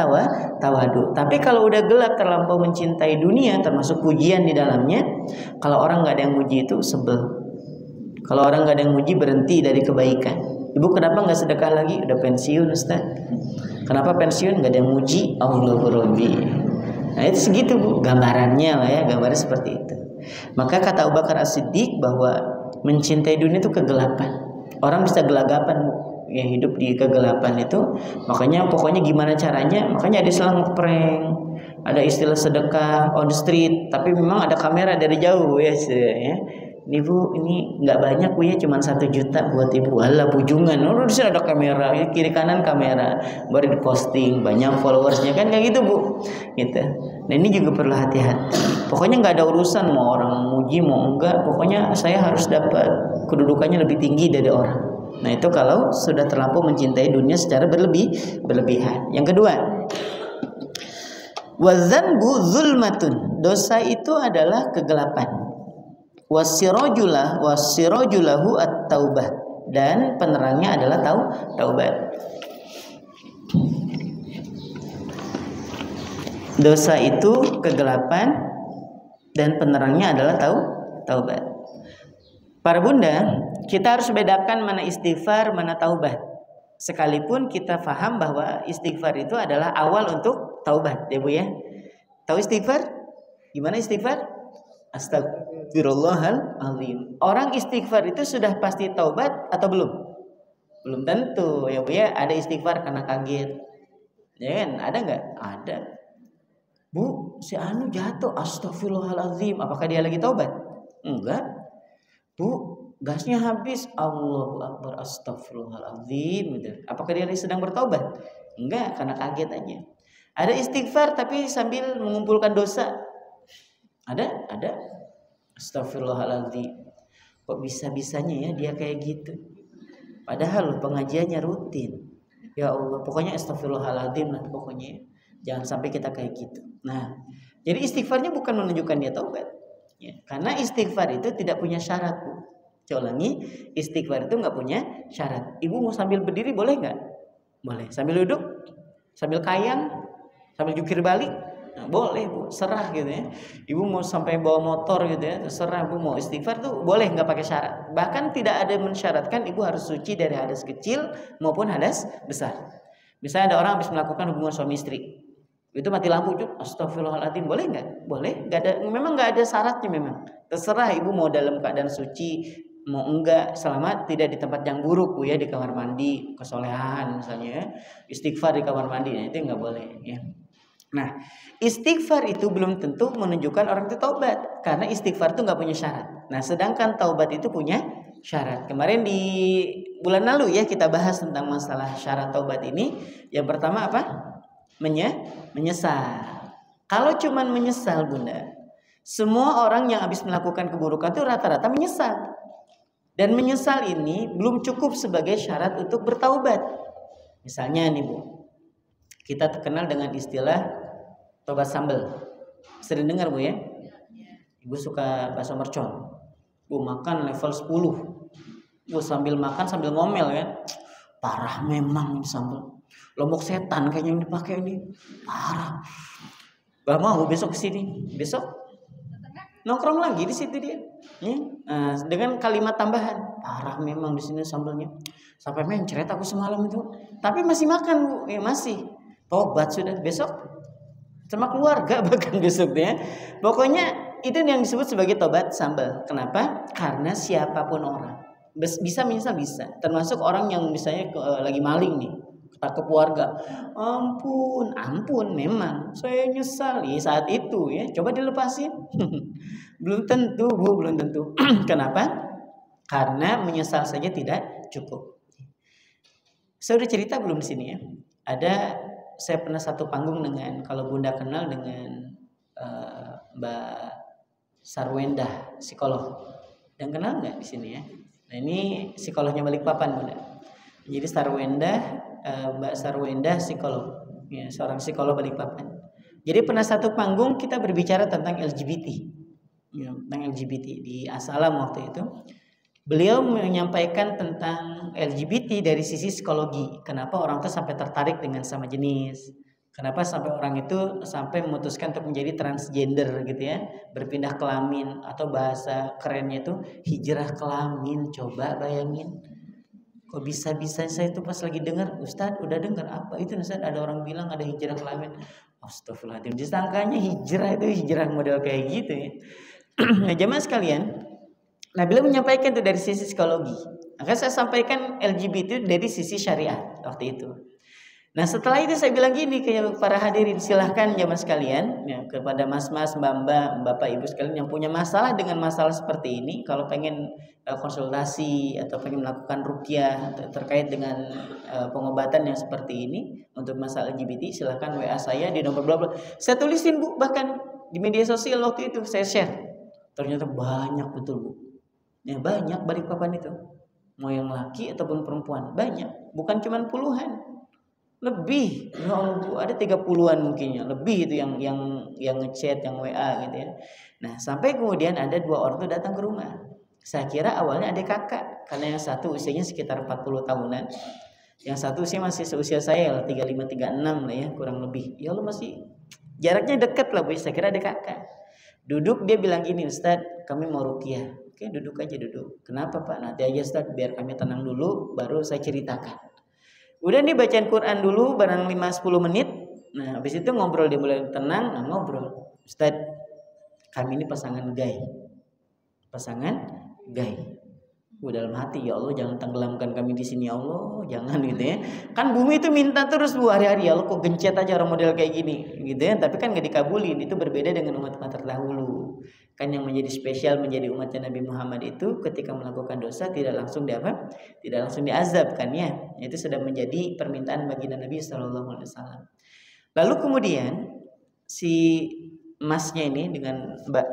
A: tawadu. Tapi kalau udah gelap terlampau mencintai dunia, termasuk pujian di dalamnya, kalau orang nggak ada yang muji itu sebel. Kalau orang nggak ada yang muji berhenti dari kebaikan. Ibu kenapa nggak sedekah lagi? Udah pensiun Ustaz. Kenapa pensiun? Nggak ada yang muji. Allahu Rabbi. Nah itu segitu Bu, gambarannya lah ya, gambarnya seperti itu. Maka kata Abu Bakar As-Siddiq bahwa mencintai dunia itu kegelapan. Orang bisa gelagapan ya, hidup di kegelapan itu. Makanya pokoknya gimana caranya, makanya ada istilah ngeprank, ada istilah sedekah on the street, tapi memang ada kamera dari jauh ya. Ini Bu, ini nggak banyak Bu ya, cuma 1 juta buat Ibu. Alah pujungan, di sini ada kamera, ya, kiri kanan kamera, baru diposting, banyak followersnya kan kayak gitu Bu, gitu. Nah ini juga perlu hati-hati. Pokoknya nggak ada urusan mau orang muji mau enggak, pokoknya saya harus dapat kedudukannya lebih tinggi dari orang. Nah itu kalau sudah terlampau mencintai dunia secara berlebihan. Yang kedua, wazanbu zulmatun, dosa itu adalah kegelapan. Wasirojulahu at-taubah, dan penerangnya adalah taubat. Dosa itu kegelapan dan penerangnya adalah taubat. Para bunda, kita harus bedakan mana istighfar, mana taubat. Sekalipun kita faham bahwa istighfar itu adalah awal untuk taubat, ya Bu ya. Tahu istighfar? Gimana istighfar? Astagfirullahaladzim. Orang istighfar itu sudah pasti taubat atau belum? Belum tentu ya Bu ya. Ada istighfar karena kaget, ya kan? Ada nggak? Ada. Bu, si Anu jatuh, astagfirullahaladzim. Apakah dia lagi taubat? Enggak. Bu, gasnya habis, Allahu Akbar, astagfirullahaladzim. Apakah dia sedang bertaubat? Enggak, karena kaget aja. Ada istighfar tapi sambil mengumpulkan dosa. Ada. Astagfirullahaladzim. Kok bisa-bisanya ya dia kayak gitu? Padahal pengajiannya rutin. Ya Allah, pokoknya astagfirullahaladzim lah pokoknya. Jangan sampai kita kayak gitu. Nah, jadi istighfarnya bukan menunjukkan dia taubat. Ya, karena istighfar itu tidak punya syarat Bu. Saya ulangi, istighfar itu nggak punya syarat. Ibu mau sambil berdiri boleh nggak? Boleh. Sambil duduk? Sambil kayang? Sambil jungkir balik? Nah, boleh Bu, serah gitu ya. Ibu mau sampai bawa motor gitu ya, terserah Bu. Mau istighfar tuh boleh, nggak pakai syarat. Bahkan tidak ada mensyaratkan ibu harus suci dari hadas kecil maupun hadas besar. Misalnya ada orang habis melakukan hubungan suami istri, itu mati lampu, astagfirullahaladzim, boleh nggak? Boleh, nggak ada, memang nggak ada syaratnya memang. Terserah ibu mau dalam keadaan suci, mau enggak, selama tidak di tempat yang buruk Bu ya, di kamar mandi, kesolehan misalnya ya. Istighfar di kamar mandi, nah, itu nggak boleh ya. Nah, istighfar itu belum tentu menunjukkan orang itu taubat, karena istighfar itu nggak punya syarat. Nah, sedangkan taubat itu punya syarat. Kemarin di bulan lalu ya kita bahas tentang masalah syarat taubat ini. Yang pertama apa? Menyesal. Kalau cuman menyesal Bunda, semua orang yang habis melakukan keburukan itu rata-rata menyesal. Dan menyesal ini belum cukup sebagai syarat untuk bertaubat. Misalnya nih Bu, kita terkenal dengan istilah tobat sambal. Sering dengar Bu ya? Ibu suka bakso mercon. Bu makan level 10. Bu sambil makan sambil ngomel kan. Parah memang ini sambal. Lombok setan kayaknya yang dipakai ini. Parah. Gak mau besok kesini. Besok nongkrong lagi di situ dia. Ya? Nah, dengan kalimat tambahan. Parah memang di sini sambalnya. Sampai mencret aku semalam itu. Tapi masih makan Bu. Ya masih. Tobat sudah besok sama keluarga bahkan besoknya. Pokoknya itu yang disebut sebagai tobat sambal. Kenapa? Karena siapapun orang bisa menyesal, bisa. Termasuk orang yang misalnya lagi maling nih, ketangkep warga. Ampun, memang saya nyesal saat itu ya. Coba dilepasin. Belum tentu, Bu, belum tentu. Kenapa? Karena menyesal saja tidak cukup. Saya udah cerita belum di sini ya? Saya pernah satu panggung dengan, kalau Bunda kenal, dengan Mbak Sarwenda, psikolog. Dan kenal nggak di sini ya? Nah, ini psikolognya Balikpapan, Bunda. Jadi Mbak Sarwenda psikolog, ya, seorang psikolog Balikpapan. Jadi pernah satu panggung kita berbicara tentang LGBT, ya, tentang LGBT di Asalam waktu itu. Beliau menyampaikan tentang LGBT dari sisi psikologi. Kenapa orang itu sampai tertarik dengan sama jenis? Kenapa sampai orang itu sampai memutuskan untuk menjadi transgender gitu ya, berpindah kelamin, atau bahasa kerennya itu hijrah kelamin. Coba bayangin. Kok bisa-bisa saya itu pas lagi dengar, Ustadz udah dengar apa itu Ustadz, ada orang bilang ada hijrah kelamin. Astagfirullahaladzim, disangkanya hijrah itu hijrah model kayak gitu ya. Nah, jemaah sekalian, nah beliau menyampaikan itu dari sisi psikologi. Maka saya sampaikan LGBT dari sisi syariat waktu itu. Nah setelah itu saya bilang gini ke para hadirin, silahkan jemaah sekalian ya, kepada mas-mas, mbak-mbak, bapak ibu sekalian yang punya masalah dengan masalah seperti ini, kalau pengen konsultasi atau pengen melakukan ruqyah terkait dengan pengobatan yang seperti ini untuk masalah LGBT, silahkan WA saya di nomor bla bla. Saya tulisin, Bu, bahkan di media sosial waktu itu saya share. Ternyata banyak, betul, Bu. Ya, banyak Balikpapan itu, mau yang laki ataupun perempuan, banyak, bukan cuma puluhan, lebih. Ya Allah, Bu, ada 30-an mungkinnya, lebih itu yang ngechat, yang WA gitu ya. Nah, sampai kemudian ada 2 orang tuh datang ke rumah. Saya kira awalnya adik kakak, karena yang satu usianya sekitar 40 tahunan, yang satu usia masih seusia saya, 35-36 lah ya, kurang lebih. Ya Allah, masih jaraknya dekat lah, Bu. Saya kira adik kakak. Duduk, dia bilang gini, Ustadz, kami mau ruqyah. Oke, duduk aja, duduk. Kenapa, Pak? Nanti aja, Ustadz, biar kami tenang dulu, baru saya ceritakan. Udah nih, bacaan Quran dulu barang 5-10 menit. Nah, habis itu ngobrol, dia mulai tenang. Nah, ngobrol, Ustadz, kami ini pasangan gay. Dalam hati, ya Allah, jangan tenggelamkan kami di sini, ya Allah, jangan gitu ya. Kan bumi itu minta terus, Bu, hari-hari, ya Allah, kok gencet aja orang model kayak gini gitu ya. Tapi kan gak dikabulin. Itu berbeda dengan umat-umat terdahulu. Kan yang menjadi spesial menjadi umatnya Nabi Muhammad itu ketika melakukan dosa tidak langsung diazab kan ya. Itu sudah menjadi permintaan baginda Nabi SAW. Lalu kemudian si masnya ini dengan mbak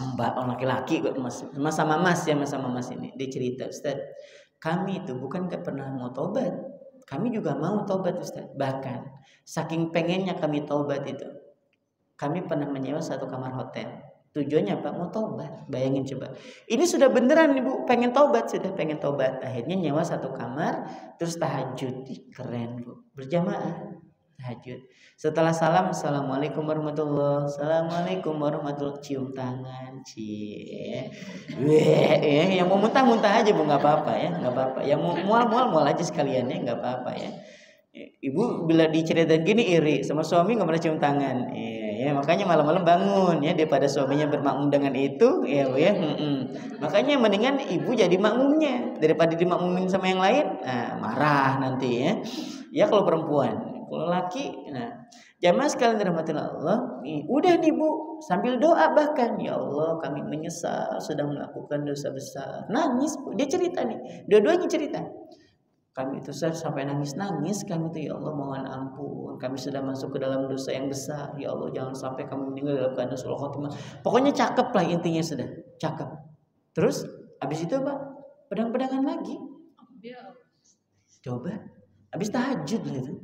A: orang laki-laki kok, sama mas ini, dia cerita, Ustaz, kami itu bukan gak pernah mau tobat, kami juga mau tobat, Ustaz. Bahkan saking pengennya kami tobat itu, kami pernah menyewa satu kamar hotel. Tujuannya apa? Mau tobat. Bayangin coba. Ini sudah beneran, Ibu, pengen tobat. Akhirnya nyewa satu kamar, terus tahajud. Keren, Bu. Berjamaah tahajud. Setelah salam, assalamualaikum warahmatullahi wabarakatuh. Assalamualaikum warahmatullahi wabarakatuh. Cium tangan, yang mau muntah aja, Bu, nggak apa-apa ya, nggak apa-apa. Yang mau mual aja sekalian ya, nggak apa-apa ya. Ibu bila diceritain gini iri sama suami nggak pernah cium tangan, ya makanya malam-malam bangun ya, daripada suaminya bermakmum dengan itu, ya Bu ya. Makanya mendingan ibu jadi makmumnya daripada dimakmumin sama yang lain. Nah, marah nanti ya. Ya kalau perempuan, kalau laki, nah jamaah sekalian dirahmati Allah, udah nih, Bu, sambil doa bahkan, ya Allah, kami menyesal sudah melakukan dosa besar. Nangis, Bu. Dia cerita nih, dua-duanya cerita. Kami itu sampai nangis, kami itu, ya Allah, mohon ampun, kami sudah masuk ke dalam dosa yang besar, ya Allah, jangan sampai kami meninggal dalam keadaan suul khotimah. Pokoknya cakep lah intinya, sudah cakep. Terus habis itu apa? Pedang-pedangan lagi. Coba habis tahajud lah itu.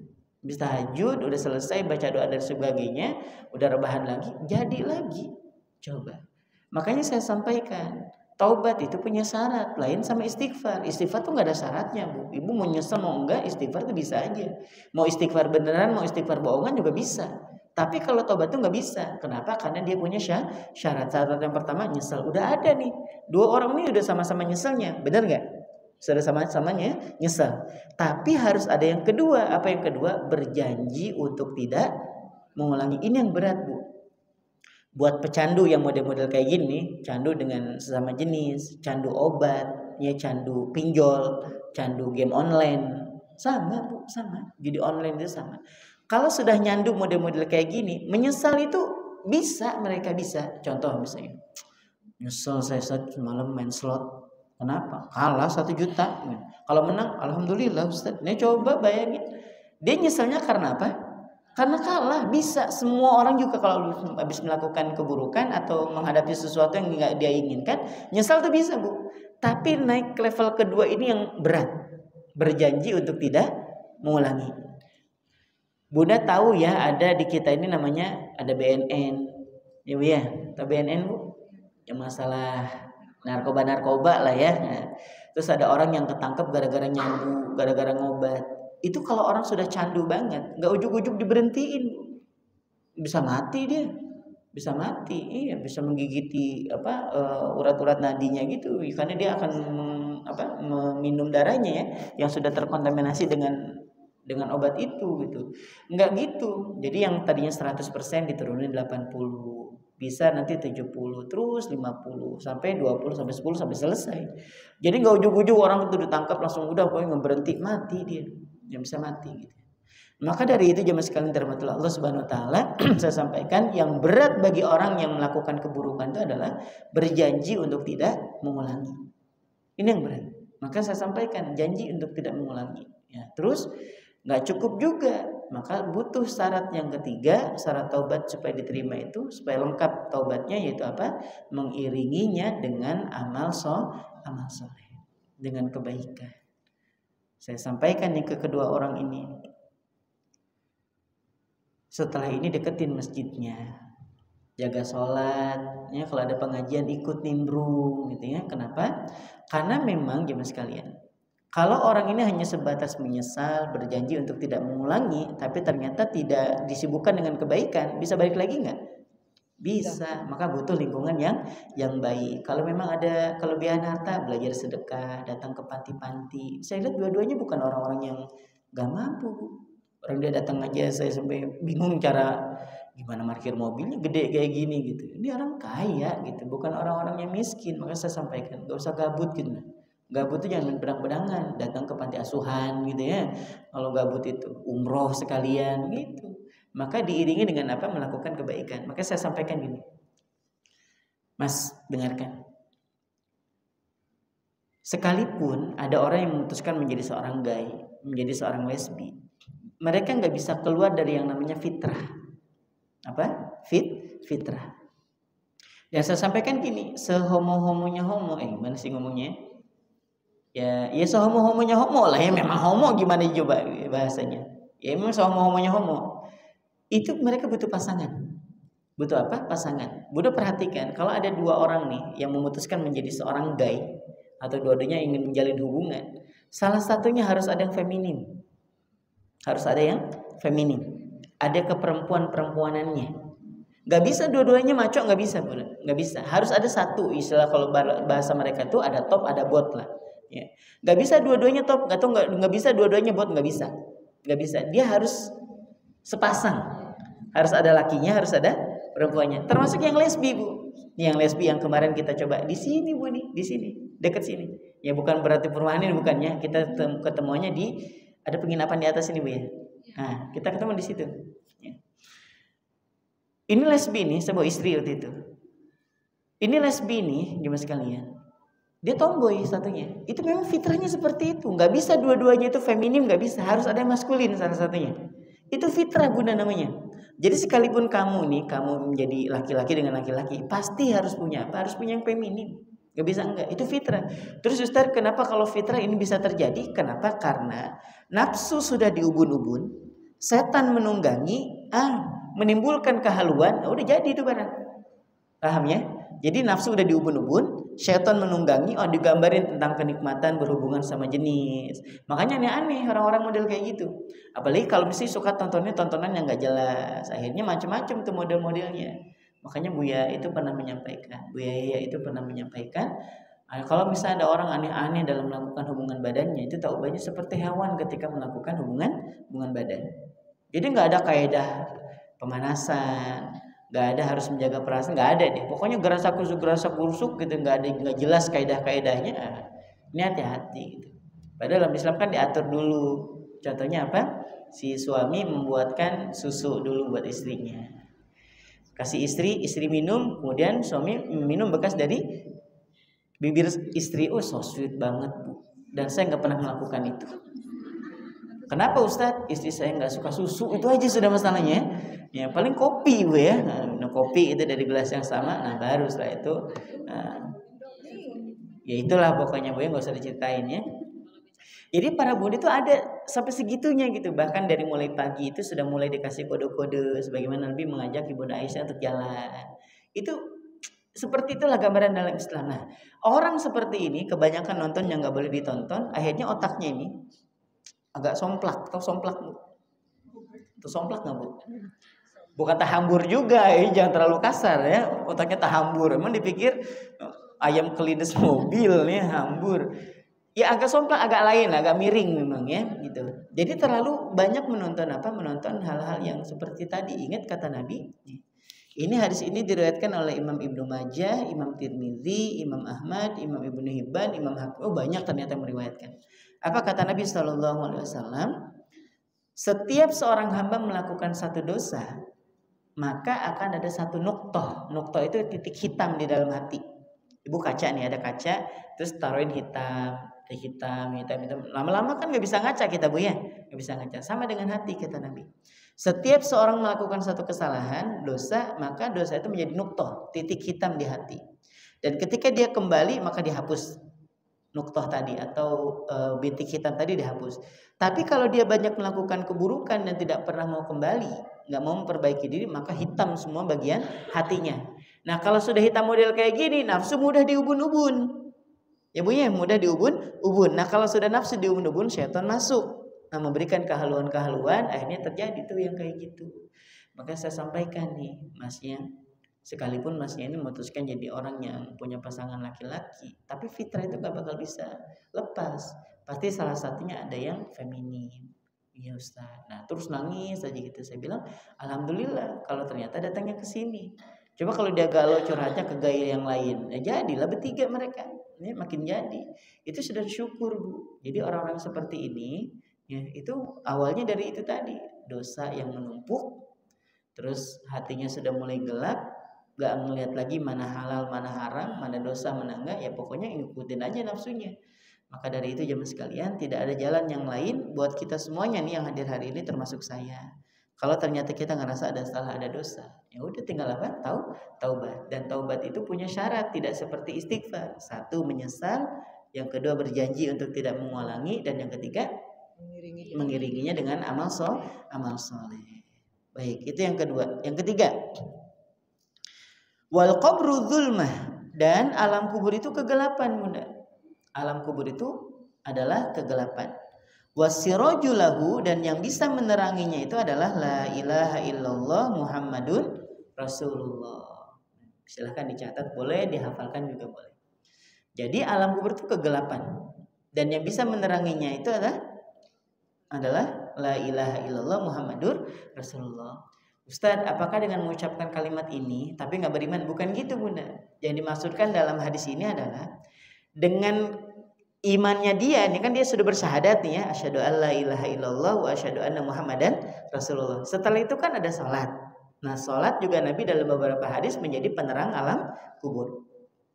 A: Habis tahajud udah selesai baca doa dan sebagainya, udah rebahan lagi, jadi lagi. Coba. Makanya saya sampaikan, taubat itu punya syarat lain sama istighfar. Istighfar tuh nggak ada syaratnya, Bu. Ibu mau nyesel mau enggak, istighfar tuh bisa aja. Mau istighfar beneran, mau istighfar bohongan juga bisa. Tapi kalau taubat tuh nggak bisa. Kenapa? Karena dia punya syarat. Syarat yang pertama nyesel. Udah ada nih, 2 orang ini udah sama-sama nyeselnya, benar nggak? Sudah sama-samanya nyesel. Tapi harus ada yang kedua. Apa yang kedua? Berjanji untuk tidak mengulangi. Ini yang berat, Bu. buat pecandu yang model-model kayak gini, candu dengan sesama jenis, candu obat, ya candu pinjol, candu game online, sama Bu, sama. Judi online itu sama. Kalau sudah nyandu model-model kayak gini, menyesal itu mereka bisa. Contoh misalnya, nyesel saya semalam main slot, kenapa? Kalah 1 juta. Kalau menang, alhamdulillah Ustaz. Nih coba bayangin, dia nyeselnya karena apa? Karena kalah. Bisa semua orang juga kalau habis melakukan keburukan atau menghadapi sesuatu yang nggak dia inginkan, nyesal tuh bisa Bu. Tapi naik ke level kedua ini yang berat, berjanji untuk tidak mengulangi. Bunda tahu ya, ada di kita ini namanya ada BNN, ya Bu ya, tahu BNN Bu? Yang masalah narkoba lah ya. Nah, terus ada orang yang ketangkep gara-gara nyandu, gara-gara ngobat. Itu kalau orang sudah candu banget, nggak ujuk-ujuk diberhentiin, bisa mati dia, bisa mati, iya, bisa menggigiti urat-urat nadinya gitu, karena dia akan meminum darahnya ya, yang sudah terkontaminasi dengan obat itu gitu. Enggak gitu. Jadi yang tadinya 100% diturunin 80, bisa nanti 70, terus 50, sampai 20, sampai 10, sampai selesai. Jadi enggak ujuk-ujuk orang itu ditangkap langsung udah pokoknya berhenti, mati dia. Yang bisa mati gitu. Maka dari itu jemaah sekalian dirahmati Allah Subhanahu wa taala, saya sampaikan yang berat bagi orang yang melakukan keburukan itu adalah berjanji untuk tidak mengulangi. Ini yang berat. Maka saya sampaikan janji untuk tidak mengulangi. Ya, terus nggak cukup juga, maka butuh syarat yang ketiga, syarat taubat supaya diterima itu, supaya lengkap taubatnya, yaitu apa? Mengiringinya dengan amal soleh, dengan kebaikan. Saya sampaikan nih ke kedua orang ini. Setelah ini deketin masjidnya, jaga sholat, ya kalau ada pengajian ikut nimbrung, gitu ya. Kenapa? Karena memang jemaah sekalian, kalau orang ini hanya sebatas menyesal, berjanji untuk tidak mengulangi, tapi ternyata tidak disibukkan dengan kebaikan, bisa balik lagi nggak? Bisa. Maka butuh lingkungan yang baik. Kalau memang ada kelebihan harta, belajar sedekah, datang ke panti-panti. Saya lihat dua-duanya bukan orang-orang yang nggak mampu. Orang dia datang aja saya sampai bingung cara gimana parkir mobilnya gede kayak gini gitu. Ini orang kaya gitu, bukan orang-orang yang miskin. Maka saya sampaikan, nggak usah gabut gitu. Gabut itu jangan bedang-bedangan, datang ke panti asuhan gitu ya. Kalau gabut itu umroh sekalian gitu. Maka diiringi dengan apa? Melakukan kebaikan. Maka saya sampaikan gini, Mas, dengarkan. Sekalipun ada orang yang memutuskan menjadi seorang gay, menjadi seorang lesbi, mereka nggak bisa keluar dari yang namanya fitrah. Apa? Fitrah. Dan saya sampaikan gini, sehomo-homonya homo, gimana sih ngomongnya? Ya sehomo-homonya homo lah ya, memang homo gimana coba bahasanya? Ya memang sehomo-homonya homo. Itu mereka butuh pasangan. Butuh apa? Pasangan. Buddha perhatikan, kalau ada dua orang nih yang memutuskan menjadi seorang gay atau dua-duanya ingin menjalin hubungan, salah satunya harus ada yang feminim. Harus ada yang feminim. Ada keperempuan-perempuanannya. Gak bisa dua-duanya maco, gak bisa, Buddha. Gak bisa. Harus ada satu, istilah kalau bahasa mereka tuh ada top, ada bot lah. Ya. Gak bisa dua-duanya top, gak bisa dua-duanya bot, gak bisa. Gak bisa. Dia harus sepasang. Harus ada lakinya, harus ada perempuannya. Termasuk yang lesbi, Bu. Yang lesbi yang kemarin kita coba di sini, Bu, nih, di sini, dekat sini. Ya bukan berarti perumahan ini, bukannya. Kita ketemuannya di ada penginapan di atas ini, Bu ya. Nah, kita ketemu di situ. Ya. Ini lesbi nih, saya bawa istri waktu itu. Ini lesbi nih, gimana sekalian? Dia tomboy satunya. Itu memang fitrahnya seperti itu. Nggak bisa dua-duanya itu feminim, nggak bisa. Harus ada yang maskulin salah satunya. Itu fitrah, Bunda, namanya. Jadi sekalipun kamu menjadi laki-laki dengan laki-laki, pasti harus punya apa? Harus punya yang feminim. Gak bisa enggak, itu fitrah. Terus Ustaz, kenapa kalau fitrah ini bisa terjadi? Kenapa? Karena nafsu sudah diubun-ubun, setan menunggangi, menimbulkan kehaluan, udah jadi itu barang. Paham ya? Jadi nafsu udah diubun-ubun, setan menunggangi, digambarin tentang kenikmatan berhubungan sama jenis. Makanya aneh-aneh orang-orang model kayak gitu. Apalagi kalau mesti suka tontonan yang gak jelas. Akhirnya macam-macam tuh model-modelnya. Makanya Buya itu pernah menyampaikan, kalau misalnya ada orang aneh-aneh dalam melakukan hubungan badannya, itu taubahnya seperti hewan ketika melakukan hubungan badan. Jadi nggak ada kaidah pemanasan, nggak ada harus menjaga perasaan, nggak ada deh. Pokoknya gerasa kusuk gitu, nggak jelas kaidah-kaidahnya. Ini hati-hati gitu. Padahal dalam Islam kan diatur dulu. Contohnya apa? Si suami membuatkan susu dulu buat istrinya. Kasih istri minum, kemudian suami minum bekas dari bibir istri. Oh, so sweet banget, Bu. Dan saya nggak pernah melakukan itu. Kenapa Ustadz? Istri saya nggak suka susu, itu aja sudah masalahnya. Ya paling kopi, Bu ya. Nah, kopi itu dari gelas yang sama. Nah baru setelah itu, ya itulah pokoknya, Bu ya, nggak usah diceritain ya. Jadi para bunda itu ada sampai segitunya gitu. Bahkan dari mulai pagi itu sudah mulai dikasih kode-kode sebagaimana Nabi mengajak Ibunda Aisyah untuk jalan. Itu seperti itulah gambaran dalam Islam. Nah, orang seperti ini kebanyakan nonton yang nggak boleh ditonton, akhirnya otaknya ini agak somplak. Tahu somplak, Bu? Itu somplak nggak, Bu? Bukan tahambur juga, jangan terlalu kasar ya. Otaknya tahambur. Emang dipikir ayam kelindes mobil nih hambur. Ya agak somplak, agak lain, agak miring memang ya gitu. Jadi terlalu banyak menonton hal-hal yang seperti tadi. Ingat kata Nabi, ini hadis ini diriwayatkan oleh Imam Ibnu Majah, Imam Tirmizi, Imam Ahmad, Imam Ibnu Hibban, Imam Hakim. Oh banyak ternyata yang meriwayatkan. Apa kata Nabi SAW? Setiap seorang hamba melakukan satu dosa, maka akan ada satu nuqtah. Nuqtah itu titik hitam di dalam hati. Ibu kaca nih, ada kaca, terus taruhin hitam. Lama-lama kan nggak bisa ngaca kita, Bu ya, nggak bisa ngaca. Sama dengan hati kata Nabi. Setiap seorang melakukan satu kesalahan, dosa, maka dosa itu menjadi nuqtah, titik hitam di hati. Dan ketika dia kembali maka dihapus nuqtah tadi atau bintik hitam tadi dihapus. Tapi kalau dia banyak melakukan keburukan dan tidak pernah mau kembali, nggak mau memperbaiki diri, maka hitam semua bagian hatinya. Nah kalau sudah hitam model kayak gini, nafsu mudah diubun-ubun. Ya Bu ya, mudah diubun-ubun. Nah kalau sudah nafsu diubun-ubun, syaitan masuk. Nah memberikan kehaluan-kehaluan, akhirnya terjadi tuh yang kayak gitu. Maka saya sampaikan nih, Masnya, sekalipun Masnya ini memutuskan jadi orang yang punya pasangan laki-laki, tapi fitrah itu gak bakal bisa lepas. Pasti salah satunya ada yang feminim. Iya Ustaz. Nah terus nangis aja gitu. Saya bilang, alhamdulillah kalau ternyata datangnya ke sini. Coba kalau dia galau curhatnya ke gaya yang lain, ya jadilah bertiga mereka. Ini makin jadi. Itu sudah syukur, Bu. Jadi orang-orang seperti ini, ya itu awalnya dari itu tadi, dosa yang menumpuk, terus hatinya sudah mulai gelap, gak ngelihat lagi mana halal, mana haram, mana dosa, mana enggak, ya pokoknya ikutin aja nafsunya. Maka dari itu jemaah sekalian, tidak ada jalan yang lain buat kita semuanya nih yang hadir hari ini termasuk saya. Kalau ternyata kita ngerasa ada salah, ada dosa, ya udah tinggal apa? Taubat. Dan taubat itu punya syarat, tidak seperti istighfar. Satu, menyesal. Yang kedua, berjanji untuk tidak mengulangi. Dan yang ketiga, mengiringinya dengan amal soleh. Baik, itu yang kedua. Yang ketiga, wal qabru dzulmah, dan alam kubur itu kegelapan, Bunda. Alam kubur itu adalah kegelapan. Wasirajulahu, dan yang bisa meneranginya itu adalah la ilaha illallah Muhammadun Rasulullah. Silahkan dicatat, boleh dihafalkan juga boleh. Jadi alam kubur itu kegelapan, dan yang bisa meneranginya itu adalah la ilaha illallah Muhammadur Rasulullah. Ustadz, apakah dengan mengucapkan kalimat ini tapi nggak beriman? Bukan gitu, Bunda. Yang dimaksudkan dalam hadis ini adalah dengan imannya dia, ini kan dia sudah bersyahadat nih ya, asyhadu alla ilaha illallah wa asyhadu anna Muhammadan Rasulullah. Setelah itu kan ada salat. Nah, salat juga Nabi dalam beberapa hadis menjadi penerang alam kubur.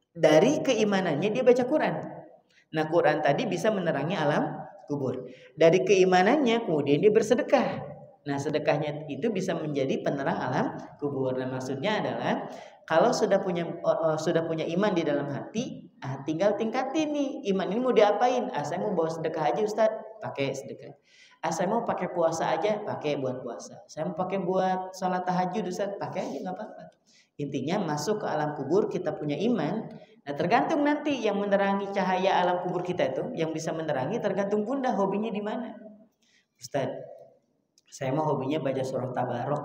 A: Dari keimanannya dia baca Quran. Nah, Quran tadi bisa menerangi alam kubur. Dari keimanannya kemudian dia bersedekah. Nah, sedekahnya itu bisa menjadi penerang alam kubur. Nah, maksudnya adalah kalau sudah punya iman di dalam hati, tinggal tingkatin nih. Iman ini mau diapain? Saya mau bawa sedekah aja Ustaz, pakai sedekah. Saya mau pakai puasa aja, pakai buat puasa. Saya mau pakai buat salat tahajud Ustaz, pakai aja nggak apa-apa. Intinya masuk ke alam kubur kita punya iman. Nah, tergantung nanti yang menerangi cahaya alam kubur kita itu, yang bisa menerangi tergantung Bunda hobinya di mana. Ustaz, saya mau hobinya baca surah Tabarok.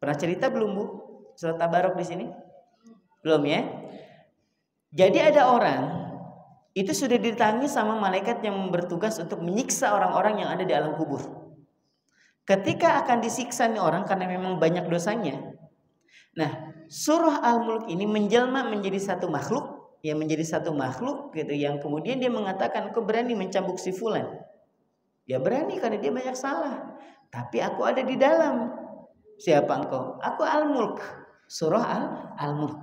A: Pernah cerita belum, Bu? Surah Tabarok di sini? Belum ya? Jadi ada orang itu sudah didatangi sama malaikat yang bertugas untuk menyiksa orang-orang yang ada di alam kubur. ketika akan disiksa nih orang karena memang banyak dosanya. Nah, surah Al-Mulk ini menjelma menjadi satu makhluk, ya menjadi satu makhluk gitu, yang kemudian dia mengatakan, "Kau berani mencambuk si fulan?" Ya berani karena dia banyak salah. Tapi aku ada di dalam. Siapa engkau? Aku Al-Mulk. Surah Al-Mulk.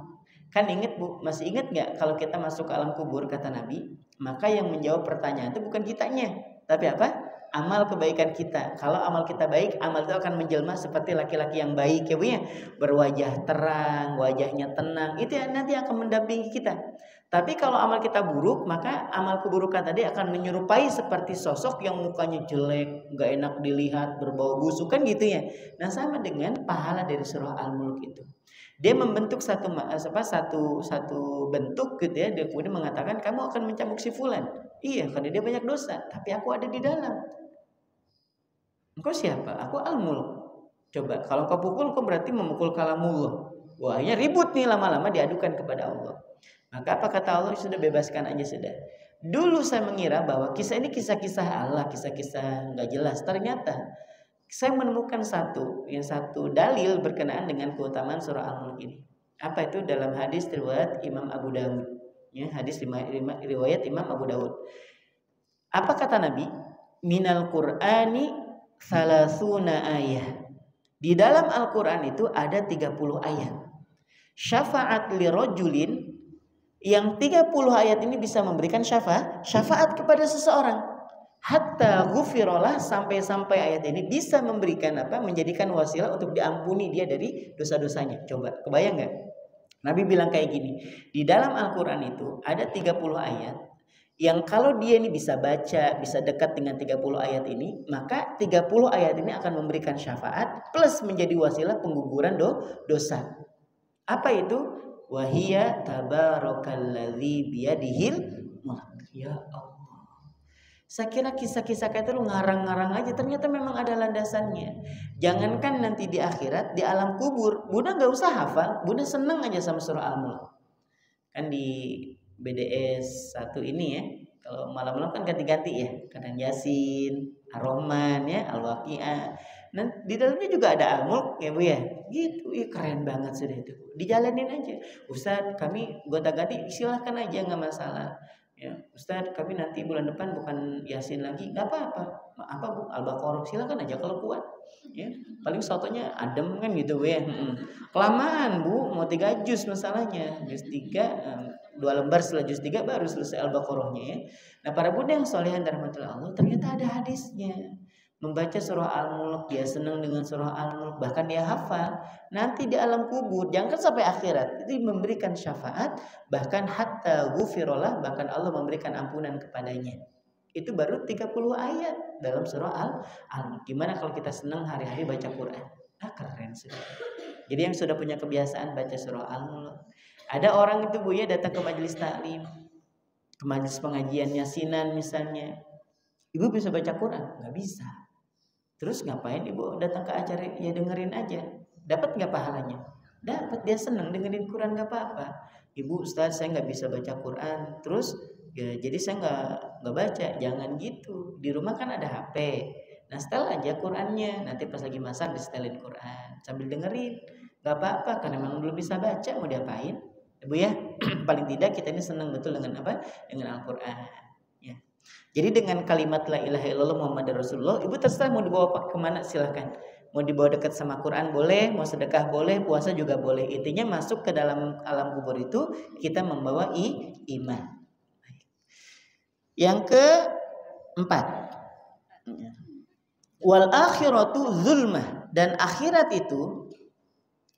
A: Kan ingat Bu, masih ingat nggak kalau kita masuk ke alam kubur kata Nabi, maka yang menjawab pertanyaan itu bukan kitanya, tapi apa? Amal kebaikan kita. Kalau amal kita baik, amal itu akan menjelma seperti laki-laki yang baik ya Bu ya, berwajah terang, wajahnya tenang. Itu nanti akan mendampingi kita. Tapi kalau amal kita buruk, maka amal keburukan tadi akan menyerupai seperti sosok yang mukanya jelek, nggak enak dilihat, berbau busuk kan gitu ya. Nah sama dengan pahala dari surah Al-Mulk itu. Dia membentuk satu bentuk gitu ya. Dia kemudian mengatakan kamu akan mencambuk si fulan. Iya karena dia banyak dosa, tapi aku ada di dalam. Engkau siapa? Aku Al-Mulk. Coba kalau kau pukul, kau berarti memukul kalamullah. Wah ini ribut nih, lama-lama diadukan kepada Allah. Maka apa kata Allah? Sudah bebaskan aja sudah. Dulu saya mengira bahwa kisah ini kisah-kisah Allah, kisah-kisah nggak jelas. Ternyata saya menemukan satu dalil berkenaan dengan keutamaan surah Al-Mulk ini. Apa itu? Dalam hadis riwayat Imam Abu Dawud. Ya, hadis riwayat Imam Abu Dawud. Apa kata Nabi? Minal Qur'ani salasuna ayah. Di dalam Al-Qur'an itu ada 30 ayat. Syafaat li rajulin, yang 30 ayat ini bisa memberikan syafaat kepada seseorang. Hatta ghufirolah, sampai ayat ini bisa memberikan menjadikan wasilah untuk diampuni dia dari dosa-dosanya. Coba kebayang nggak? Nabi bilang kayak gini, di dalam Al-Quran itu ada 30 ayat yang kalau dia ini bisa baca, bisa dekat dengan 30 ayat ini, maka 30 ayat ini akan memberikan syafaat plus menjadi wasilah pengguguran dosa. Apa itu? Wahiyya tabarakalladzi biyadihil mulk. Ya Allah. Saya kira kisah-kisah kayak itu lu ngarang-ngarang aja, ternyata memang ada landasannya. Jangankan nanti di akhirat, di alam kubur, Bunda nggak usah hafal, Bunda seneng aja sama surah Al-Mulk. Kan di BDS 1 ini ya, kalau malam-malam kan ganti-ganti ya, kadang Yasin, Ar-Rahman ya, Al-Waqiah. Nah di dalamnya juga ada Al-Mulk ya Bu ya, gitu. Keren banget sudah itu, dijalanin aja. Ustadz kami gonta-ganti, silahkan aja nggak masalah. Ya, Ustadz kami nanti bulan depan bukan Yasin lagi, nggak apa-apa. Apa Bu? Al-Baqarah, silakan aja kalau kuat. Ya, paling sotonya adem kan gitu Bu ya. Kelamaan Bu, mau 3 juz masalahnya. Juz 3, 2 lembar setelah juz 3 baru selesai Al-Baqarahnya ya. Nah para bunda yang solehan rahmatullah Allah, ternyata ada hadisnya. Membaca surah Al-Mulk, dia senang dengan surah Al-Mulk, bahkan dia hafal. Nanti di alam kubur, jangan sampai akhirat, itu memberikan syafaat, bahkan hatta ghufirolah, bahkan Allah memberikan ampunan kepadanya. Itu baru 30 ayat dalam surah Al-Mulk. Gimana kalau kita senang hari-hari baca Quran? Keren sih. Jadi yang sudah punya kebiasaan baca surah Al-Mulk. Ada orang itu Bu ya datang ke majelis taklim, ke majelis pengajian Yasinan misalnya. Ibu bisa baca Quran? Nggak bisa. Terus ngapain Ibu datang ke acara? Ya dengerin aja. Dapat nggak pahalanya? Dapat, dia senang dengerin Quran, nggak apa-apa. Ibu Ustaz saya nggak bisa baca Quran. Terus ya, jadi saya nggak baca. Jangan gitu. Di rumah kan ada HP. Nah setel aja Qurannya. Nanti pas lagi masak disetelin Quran sambil dengerin. Nggak apa-apa karena memang belum bisa baca, mau diapain? Ibu ya, paling tidak kita ini senang betul dengan apa? Dengan Al-Quran. Ya. Jadi dengan kalimat la ilaha illallah Muhammadur Rasulullah, Ibu terserah mau dibawa kemana silahkan. Mau dibawa dekat sama Quran boleh, mau sedekah boleh, puasa juga boleh. Intinya masuk ke dalam alam kubur itu kita membawa iman. Yang keempat, wal akhiratu zulmah, dan akhirat itu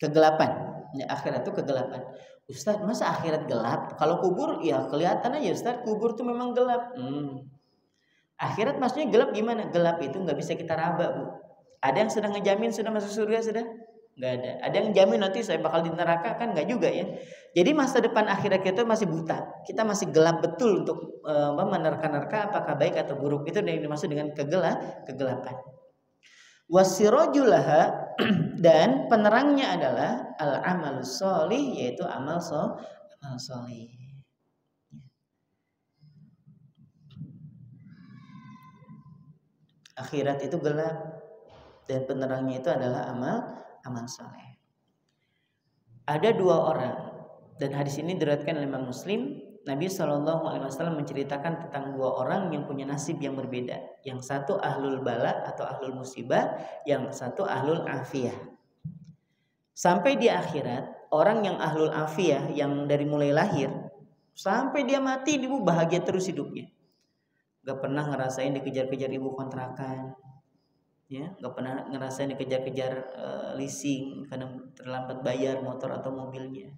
A: kegelapan. Ya, akhirat itu kegelapan. Ustaz, masa akhirat gelap? Kalau kubur ya kelihatan aja Ustaz, kubur tuh memang gelap. Akhirat maksudnya gelap gimana? Gelap itu nggak bisa kita raba Bu. Ada yang sedang ngejamin sudah masuk surga sudah? Nggak ada. Ada yang jamin nanti saya bakal di neraka, kan nggak juga ya. Jadi masa depan akhirat kita masih buta. Kita masih gelap betul untuk menerka-nerka apakah baik atau buruk. Itu yang dimaksud dengan kegelapan. Wasirajulaha, dan penerangnya adalah al-amalus sholih, yaitu amal sholih. Akhirat itu gelap. dan penerangnya itu adalah amal soleh. Ada dua orang, dan hadis ini diriwayatkan oleh Imam Muslim. Nabi SAW menceritakan tentang dua orang yang punya nasib yang berbeda. Yang satu ahlul bala atau ahlul musibah, yang satu ahlul afiyah. Sampai di akhirat, orang yang ahlul afiyah yang dari mulai lahir sampai dia mati, ibu bahagia terus hidupnya. Gak pernah ngerasain dikejar-kejar ibu kontrakan, ya, gak pernah ngerasain dikejar-kejar leasing karena terlambat bayar motor atau mobilnya,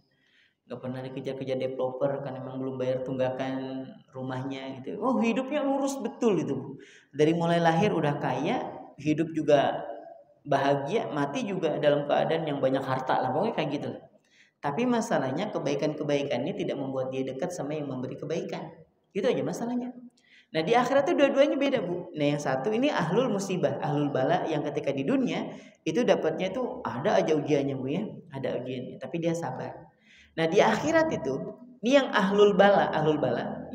A: gak pernah dikejar-kejar developer karena memang belum bayar tunggakan rumahnya gitu. Oh, hidupnya lurus betul itu. Dari mulai lahir udah kaya, hidup juga bahagia, mati juga dalam keadaan yang banyak harta lah, pokoknya kayak gitu. Tapi masalahnya kebaikan-kebaikannya tidak membuat dia dekat sama yang memberi kebaikan. Itu aja masalahnya. Nah, di akhirat itu dua-duanya beda, Bu. Nah, yang satu ini ahlul musibah, ahlul bala, yang ketika di dunia itu dapatnya itu ada aja ujiannya, Bu ya. Ada ujiannya, tapi dia sabar. Nah, di akhirat itu ini yang ahlul bala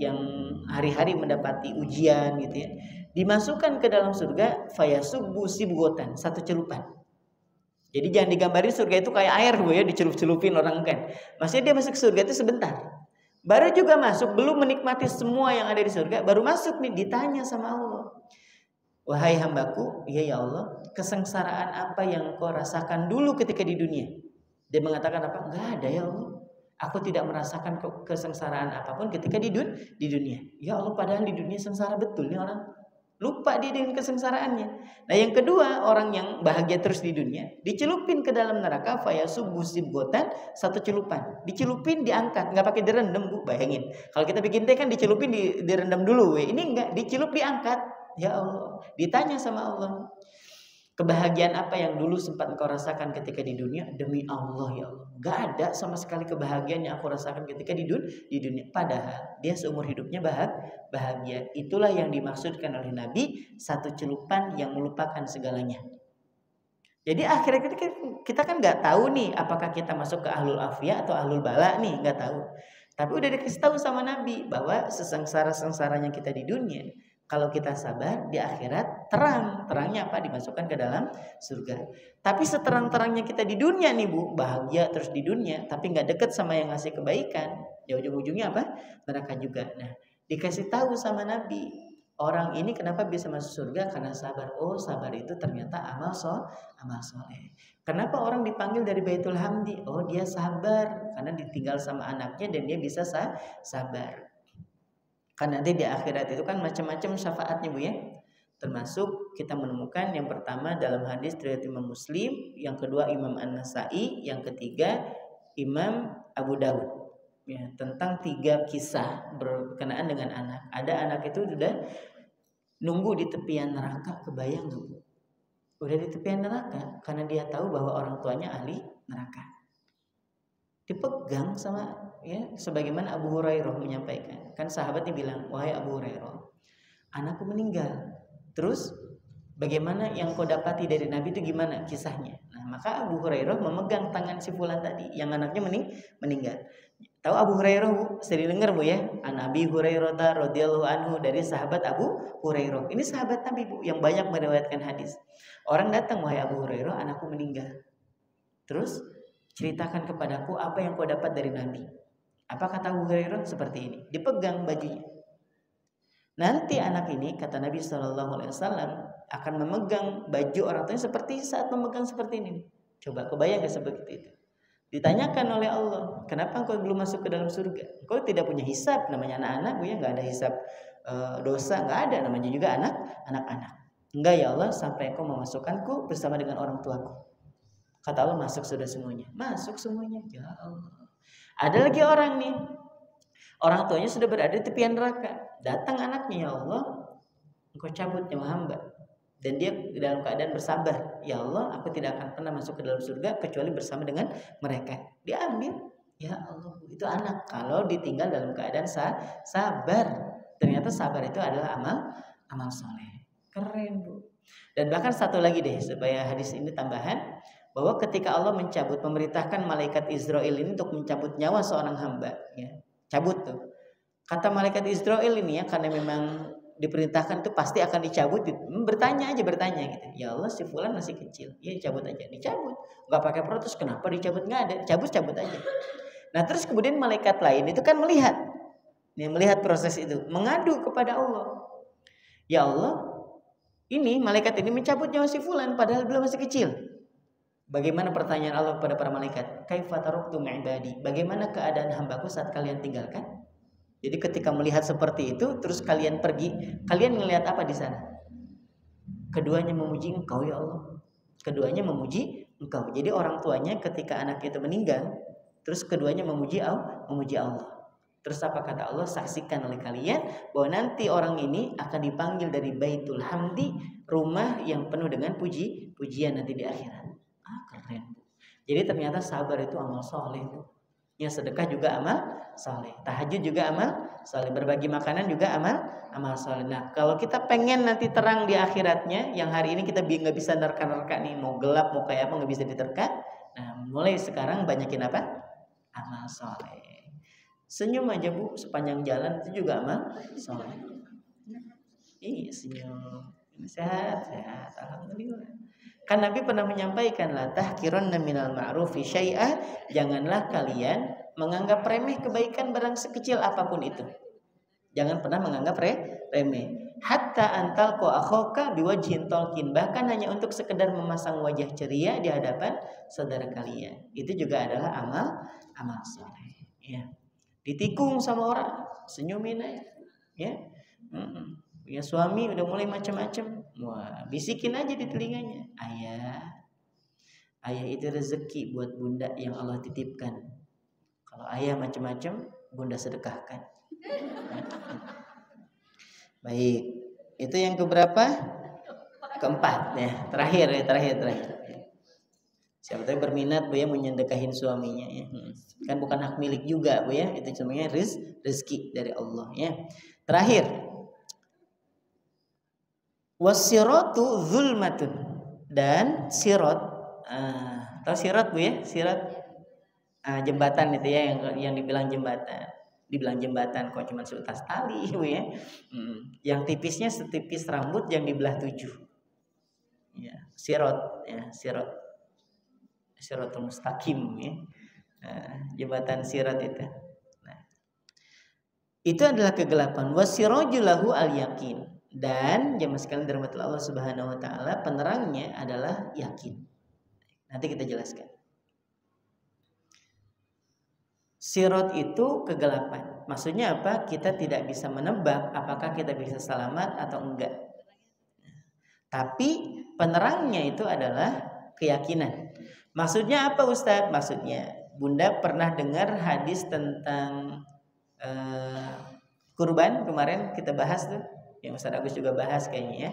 A: yang hari-hari mendapati ujian gitu ya. Dimasukkan ke dalam surga fayasubbu sibgotan, satu celupan. Jadi jangan digambarin surga itu kayak air, Bu ya, dicelup-celupin orang kan. Maksudnya dia masuk surga itu sebentar. Baru juga masuk, belum menikmati semua yang ada di surga, baru masuk nih ditanya sama Allah. Wahai hambaku, ya Allah, kesengsaraan apa yang kau rasakan dulu ketika di dunia? Dia mengatakan apa? Enggak ada ya Allah. Aku tidak merasakan kesengsaraan apapun ketika di dunia. Ya Allah, padahal di dunia sengsara betul nih orang. Lupa dia dengan kesengsaraannya. Nah, yang kedua, orang yang bahagia terus di dunia dicelupin ke dalam neraka fayasubbu sibgotan, satu celupan. Dicelupin, diangkat, nggak pakai direndam, Bu. Bayangin. Kalau kita bikin teh kan dicelupin, direndam dulu, we. Ini enggak, dicelup, diangkat. Ya Allah, ditanya sama Allah. Kebahagiaan apa yang dulu sempat engkau rasakan ketika di dunia? Demi Allah ya Allah, gak ada sama sekali kebahagiaan yang aku rasakan ketika di dunia. Padahal dia seumur hidupnya bahagia. Itulah yang dimaksudkan oleh Nabi, satu celupan yang melupakan segalanya. Jadi akhirnya kita kan gak tahu nih apakah kita masuk ke ahlul afiyah atau ahlul bala nih, gak tahu. Tapi udah dikasih tahu sama Nabi bahwa sesengsara-sengsaranya kita di dunia, kalau kita sabar di akhirat terangnya apa? Dimasukkan ke dalam surga. Tapi seterang-terangnya kita di dunia nih, Bu, bahagia terus di dunia, tapi nggak dekat sama yang ngasih kebaikan, ya ujung-ujungnya apa? Neraka juga. Nah, dikasih tahu sama Nabi, orang ini kenapa bisa masuk surga? Karena sabar. Oh, sabar itu ternyata amal soleh. Kenapa orang dipanggil dari Baitul Hamdi? Oh, dia sabar karena ditinggal sama anaknya dan dia bisa sabar. Kan nanti di akhirat itu kan macam-macam syafaatnya, Bu ya. Termasuk kita menemukan yang pertama dalam hadis riwayat Imam Muslim, yang kedua Imam An-Nasai, yang ketiga Imam Abu Dawud. Ya, tentang 3 kisah berkenaan dengan anak. Ada anak itu sudah nunggu di tepian neraka, kebayang enggak, Bu? Udah di tepian neraka karena dia tahu bahwa orang tuanya ahli neraka. Dipegang sama, ya, sebagaimana Abu Hurairah menyampaikan. Kan sahabatnya bilang, wahai Abu Hurairah, anakku meninggal. Terus bagaimana yang kau dapati dari Nabi itu gimana kisahnya? Nah, maka Abu Hurairah memegang tangan si fulan tadi yang anaknya meninggal. Tahu Abu Hurairah, Bu? Sering dengar, Bu ya? An Abi Hurairah radhiyallahu anhu, dari sahabat Abu Hurairah. Ini sahabat Nabi, Bu, yang banyak meriwayatkan hadis. Orang datang, wahai Abu Hurairah, anakku meninggal. Terus ceritakan kepadaku apa yang kau dapat dari Nabi. Apa kata Abu Hurairah? Seperti ini. Dipegang bajunya. Nanti anak ini, kata Nabi SAW, akan memegang baju orang tuanya seperti saat memegang seperti ini. Coba kebayang gak seperti itu? Ditanyakan oleh Allah, kenapa engkau belum masuk ke dalam surga? Engkau tidak punya hisab, namanya anak-anak, Bu ya, nggak ada hisab dosa, nggak ada, namanya juga anak-anak. Enggak ya Allah, sampai engkau memasukkanku bersama dengan orang tuaku. Kata Allah, masuk sudah semuanya. Masuk semuanya. Ya Allah. Ada lagi orang nih, orang tuanya sudah berada di tepian neraka. Datang anaknya, ya Allah, engkau cabut nyawa hamba. Dan dia dalam keadaan bersabar. Ya Allah, aku tidak akan pernah masuk ke dalam surga kecuali bersama dengan mereka. Diambil. Ya Allah, itu anak. Kalau ditinggal dalam keadaan sabar. Ternyata sabar itu adalah amal soleh. Keren, Bu. Dan bahkan satu lagi deh, supaya hadis ini tambahan, bahwa ketika Allah memerintahkan malaikat Israel ini untuk mencabut nyawa seorang hamba, ya, cabut tuh. Kata malaikat Israel ini ya, karena memang diperintahkan itu pasti akan dicabut. Bertanya gitu. Ya Allah, si fulan masih kecil. Ya dicabut aja. Dicabut. Enggak pakai protes, kenapa dicabut? Enggak ada. Cabut aja. Nah, terus kemudian malaikat lain itu kan melihat proses itu, mengadu kepada Allah. Ya Allah, ini malaikat ini mencabut nyawa si fulan padahal beliau masih kecil. Bagaimana pertanyaan Allah kepada para malaikat? Kaifa taraktum ibadi? Bagaimana keadaan hambaku saat kalian tinggalkan? Jadi ketika melihat seperti itu, terus kalian pergi, kalian melihat apa di sana? Keduanya memuji Engkau ya Allah. Keduanya memuji Engkau. Jadi orang tuanya ketika anak itu meninggal, terus keduanya memuji Allah. Terus apa kata Allah? Saksikan oleh kalian bahwa nanti orang ini akan dipanggil dari Baitul Hamdi, rumah yang penuh dengan pujian nanti di akhirat. Keren. Jadi ternyata sabar itu amal soleh. Ya, sedekah juga amal soleh, tahajud juga amal soleh, berbagi makanan juga amal soleh. Nah, kalau kita pengen nanti terang di akhiratnya, yang hari ini kita nggak bisa nerka-nerka nih, mau gelap mau kayak apa nggak bisa diterka. Nah, mulai sekarang banyakin apa? Amal soleh. Senyum aja Bu, sepanjang jalan itu juga amal soleh. Iya, senyum, sehat, alhamdulillah. Kan Nabi pernah menyampaikan, la tahkiranna minal ma'rufi syai'a, janganlah kalian menganggap remeh kebaikan barang sekecil apapun itu. Jangan pernah menganggap remeh. Hatta antalqu akhaka biwajhin talqin, bahkan hanya untuk sekedar memasang wajah ceria di hadapan saudara kalian. Itu juga adalah amal saleh. Ya. Ditikung sama orang, senyumin aja. Ya. Ya, suami udah mulai macam-macam, wah, bisikin aja di telinganya, ayah itu rezeki buat bunda yang Allah titipkan. Kalau ayah macam-macam, bunda sedekahkan. Baik, itu yang keberapa? Keempat ya, terakhir. Siapa tahu berminat Bu ya menyedekahin suaminya ya. Kan bukan hak milik juga Bu ya, itu semuanya rezeki dari Allah ya. Terakhir, wasiratu zulmatun, dan sirot, tahu sirot Bu ya? Sirot, jembatan itu ya, yang dibilang jembatan kok cuma seutas tali Bu ya. Yang tipisnya setipis rambut yang dibelah 7. Ya, sirot ya, siratul mustaqim ya. Jembatan sirot itu. Nah, itu adalah kegelapan. Wasirajul lahu al-yaqin. Dan jemaah sekalian dirahmati Allah Subhanahu wa taala, penerangnya adalah yakin. Nanti kita jelaskan. Sirot itu kegelapan. Maksudnya apa? Kita tidak bisa menebak apakah kita bisa selamat atau enggak. Tapi penerangnya itu adalah keyakinan. Maksudnya apa Ustadz? Maksudnya Bunda pernah dengar hadis tentang kurban kemarin kita bahas tuh. Yang Ustaz Agus juga bahas kayaknya ya.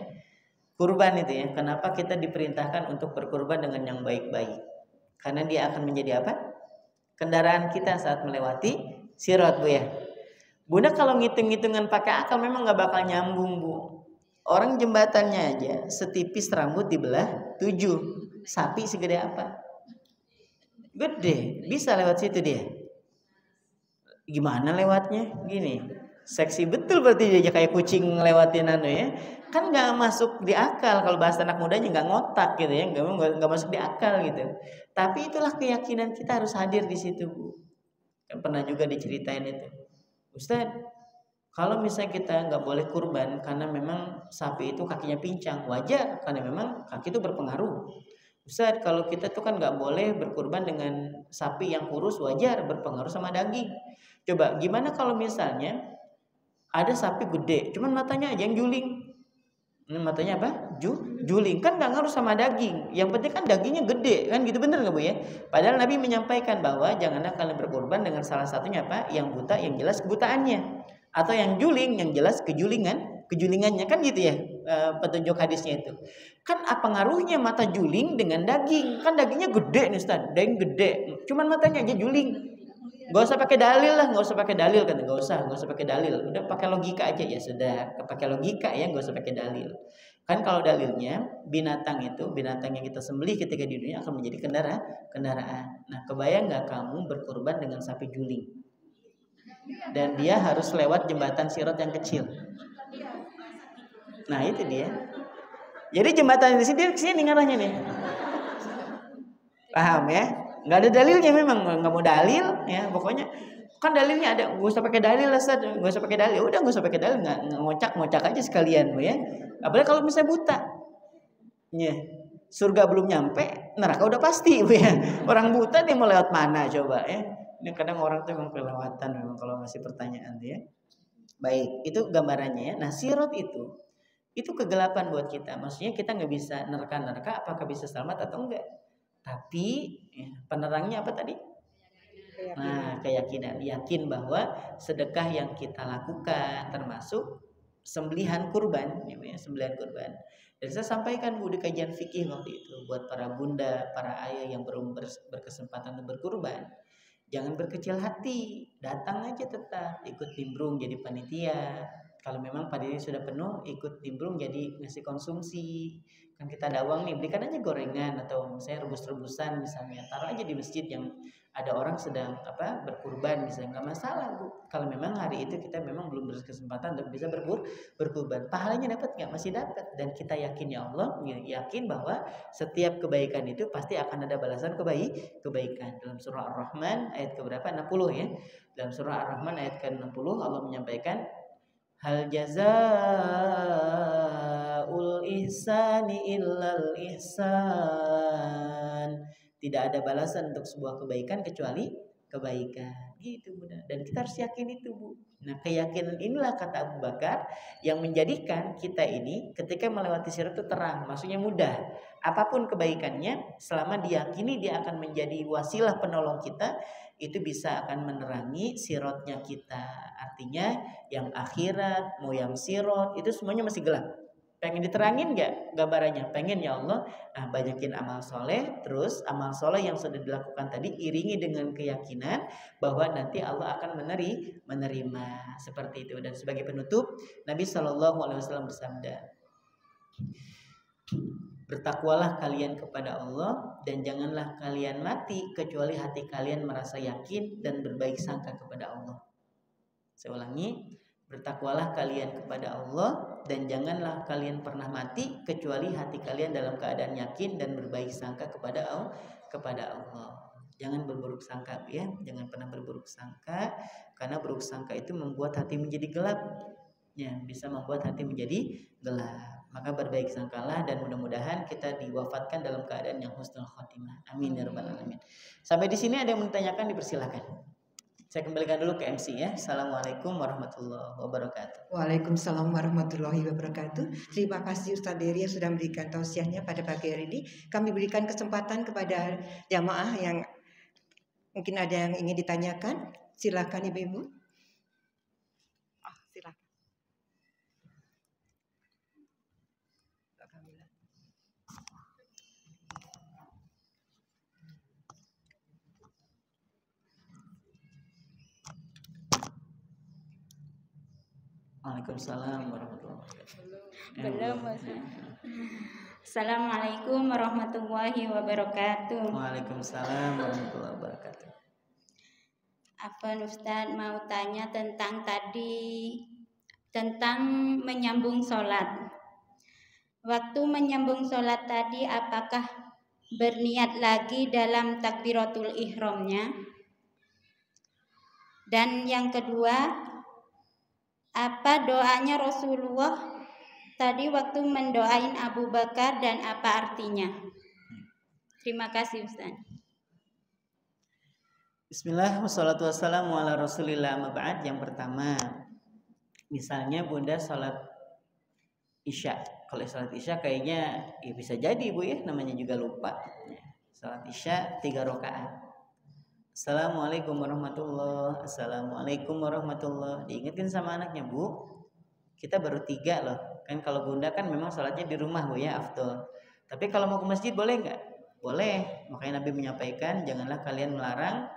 A: Kurban itu ya. Kenapa kita diperintahkan untuk berkurban dengan yang baik-baik? Karena dia akan menjadi apa? Kendaraan kita saat melewati sirat Bu ya. Bunda kalau ngitung-ngitungan pakai akal memang nggak bakal nyambung Bu. Orang jembatannya aja setipis rambut dibelah 7. Sapi segede apa? Gede. Bisa lewat situ dia. Gimana lewatnya? Gini. Seksi betul berarti dia kayak kucing ngelewatin ya. Kan nggak masuk di akal, kalau bahasa anak mudanya nggak ngotak gitu ya, nggak masuk di akal gitu. Tapi itulah keyakinan kita harus hadir di situ Bu. Kan pernah juga diceritain itu, Ustaz, kalau misalnya kita nggak boleh kurban karena memang sapi itu kakinya pincang, wajar karena memang kaki itu berpengaruh. Ustaz, kalau kita tuh kan nggak boleh berkurban dengan sapi yang kurus, wajar berpengaruh sama daging. Coba gimana kalau misalnya ada sapi gede, cuman matanya aja yang juling. Matanya apa? Juling. Kan nggak ngaruh sama daging. Yang penting kan dagingnya gede, kan gitu, bener nggak Bu ya? Padahal Nabi menyampaikan bahwa janganlah kalian berkorban dengan salah satunya apa? Yang buta, yang jelas kebutaannya, atau yang juling, yang jelas kejulingannya, kan gitu ya petunjuk hadisnya itu. Kan apa ngaruhnya mata juling dengan daging? Kan dagingnya gede nih Ustaz, daging gede, cuman matanya aja juling. Gak usah pakai dalil lah, gak usah pakai dalil kan, gak usah pakai dalil, udah pakai logika aja ya sudah, pakai logika ya, gak usah pakai dalil. Kan kalau dalilnya binatang yang kita sembelih ketika di dunia akan menjadi kendaraan. Nah, kebayang nggak kamu berkorban dengan sapi juling dan dia harus lewat jembatan sirat yang kecil? Nah itu dia. Jadi jembatan di sini ngarahnya nih. Paham ya? Nggak ada dalilnya memang, nggak mau dalil ya. Pokoknya kan dalilnya ada, nggak usah pakai dalil lah, nggak usah pakai dalil. Udah nggak usah pakai dalil, nggak ngocak aja sekalian, Bu ya. Apalagi kalau misalnya buta, ya surga belum nyampe, neraka udah pasti, Bu ya. Orang buta dia mau lewat mana coba ya? Ini kadang orang tuh memang kelewatan memang kalau masih pertanyaan ya. Baik, itu gambarannya ya. Nah sirot itu kegelapan buat kita. Maksudnya kita nggak bisa nerka-nerka apakah bisa selamat atau enggak. Tapi ya, penerangnya apa tadi? Nah, keyakinan, yakin bahwa sedekah yang kita lakukan termasuk sembelihan kurban, ya, sembelihan kurban. Dan saya sampaikan Bu di kajian fikih waktu itu buat para bunda, para ayah yang berkesempatan untuk berkurban. Jangan berkecil hati, datang aja tetap ikut nimbrung jadi panitia. Kalau memang panitia sudah penuh, ikut nimbrung jadi ngasih konsumsi. Kan kita ada uang nih, belikan aja gorengan atau misalnya rebus-rebusan misalnya, taruh aja di masjid yang ada orang sedang berkurban misalnya, nggak masalah Bu. Kalau memang hari itu kita memang belum berkesempatan untuk bisa berkurban, pahalanya dapat nggak? Masih dapat. Dan kita yakin ya Allah, yakin bahwa setiap kebaikan itu pasti akan ada balasan kebaikan. Dalam surah Ar-Rahman ayat keberapa? 60 ya. Dalam surah Ar-Rahman ayat ke-60 Allah menyampaikan hal jazaa'ul ihsani illal ihsan. Tidak ada balasan untuk sebuah kebaikan kecuali kebaikan. Gitu Bunda. Dan kita harus yakin itu Bu. Nah keyakinan inilah kata Abu Bakar yang menjadikan kita ini ketika melewati sirat itu terang. Maksudnya mudah. Apapun kebaikannya selama diyakini dia akan menjadi wasilah penolong kita, itu bisa akan menerangi sirotnya kita. Artinya yang akhirat mau yang sirot itu semuanya masih gelap. Pengen diterangin gak gambarannya? Pengen ya Allah. Nah banyakin amal soleh. Terus amal soleh yang sudah dilakukan tadi iringi dengan keyakinan bahwa nanti Allah akan menerima seperti itu. Dan sebagai penutup Nabi SAW bersabda, bertakwalah kalian kepada Allah dan janganlah kalian mati kecuali hati kalian merasa yakin dan berbaik sangka kepada Allah. Saya ulangi, bertakwalah kalian kepada Allah dan janganlah kalian pernah mati kecuali hati kalian dalam keadaan yakin dan berbaik sangka kepada Allah. Jangan berburuk sangka ya, jangan pernah berburuk sangka, karena buruk sangka itu membuat hati menjadi gelap. Ya, bisa membuat hati menjadi gelap. Maka berbaik sangkalah dan mudah-mudahan kita diwafatkan dalam keadaan yang husnul khotimah. Amin ya rabbal alamin. Sampai di sini ada yang ditanyakan, dipersilakan. Saya kembalikan dulu ke MC ya. Assalamualaikum warahmatullahi wabarakatuh.
B: Waalaikumsalam warahmatullahi wabarakatuh. Terima kasih Ustaz Dery yang sudah memberikan tausiahnya pada pagi hari ini. Kami berikan kesempatan kepada jamaah yang mungkin ada yang ingin ditanyakan. Silakan Ibu-ibu. Silakan.
A: Waalaikumsalam warahmatullahi wabarakatuh.
C: Belum. Assalamualaikum warahmatullahi wabarakatuh.
A: Waalaikumsalam warahmatullahi wabarakatuh.
C: Apa Ustaz mau tanya tentang menyambung sholat. Waktu menyambung sholat tadi apakah berniat lagi dalam takbiratul ihramnya? Dan yang kedua, apa doanya Rasulullah tadi waktu mendoain Abu Bakar dan apa artinya? Terima kasih Ustaz.
A: Bismillah, wassalatu wassalamu ala rasulillah, amma ba'd. Yang pertama, misalnya Bunda sholat Isya. Kalau sholat Isya kayaknya bisa jadi Bu ya, namanya juga lupa. Sholat Isya 3 rakaat. Assalamualaikum warahmatullahi. Assalamualaikum warahmatullahi. Diingetin sama anaknya, Bu, kita baru 3 loh. Kan kalau Bunda kan memang sholatnya di rumah Bu ya, afdol. Tapi kalau mau ke masjid boleh nggak? Boleh. Makanya Nabi menyampaikan janganlah kalian melarang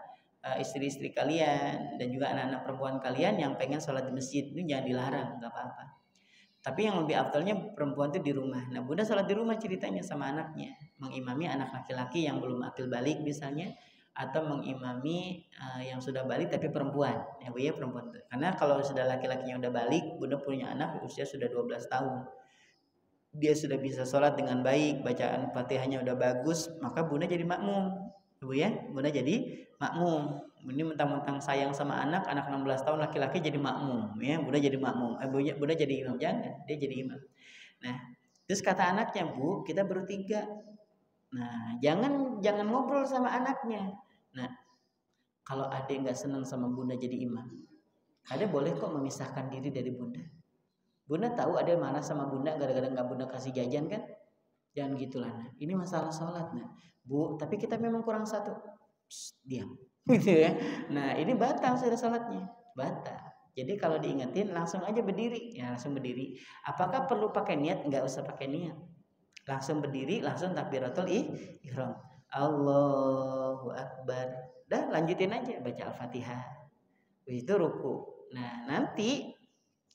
A: istri-istri kalian dan juga anak-anak perempuan kalian yang pengen sholat di masjid. Itu jangan dilarang, nggak apa-apa. Tapi yang lebih afdolnya perempuan itu di rumah. Nah Bunda sholat di rumah ceritanya sama anaknya, mengimami anak laki-laki yang belum akil balik misalnya, atau mengimami yang sudah balik tapi perempuan, ya Bu ya, perempuan. Karena kalau sudah laki-lakinya udah balik, Bunda punya anak usia sudah 12 tahun. dia sudah bisa sholat dengan baik, bacaan Fatihahnya udah bagus, maka bunda jadi makmum, ibu ya, bunda jadi makmum. Ini mentang-mentang sayang sama anak 16 tahun laki-laki jadi makmum, ya, bunda jadi makmum, bunda jadi imam, jangan, dia jadi imam. Nah, terus kata anaknya, Bu, kita bertiga. Nah, jangan ngobrol sama anaknya. Nah, kalau adek nggak senang sama bunda jadi imam, adek boleh kok memisahkan diri dari bunda. Bunda tahu ada yang marah sama bunda gara-gara nggak bunda kasih jajan kan? Jangan gitulah. Nah, ini masalah sholat. Nah, Bu, tapi kita memang kurang satu. Psst, diam. Gitu ya. Nah, ini batal sudah sholatnya. Batal. Jadi kalau diingetin langsung aja berdiri. Ya, langsung berdiri. Apakah perlu pakai niat? Nggak usah pakai niat. Langsung berdiri, langsung takbiratul ihram. Allahu Akbar. Dah lanjutin aja baca Al-Fatihah. Itu ruku. Nah, nanti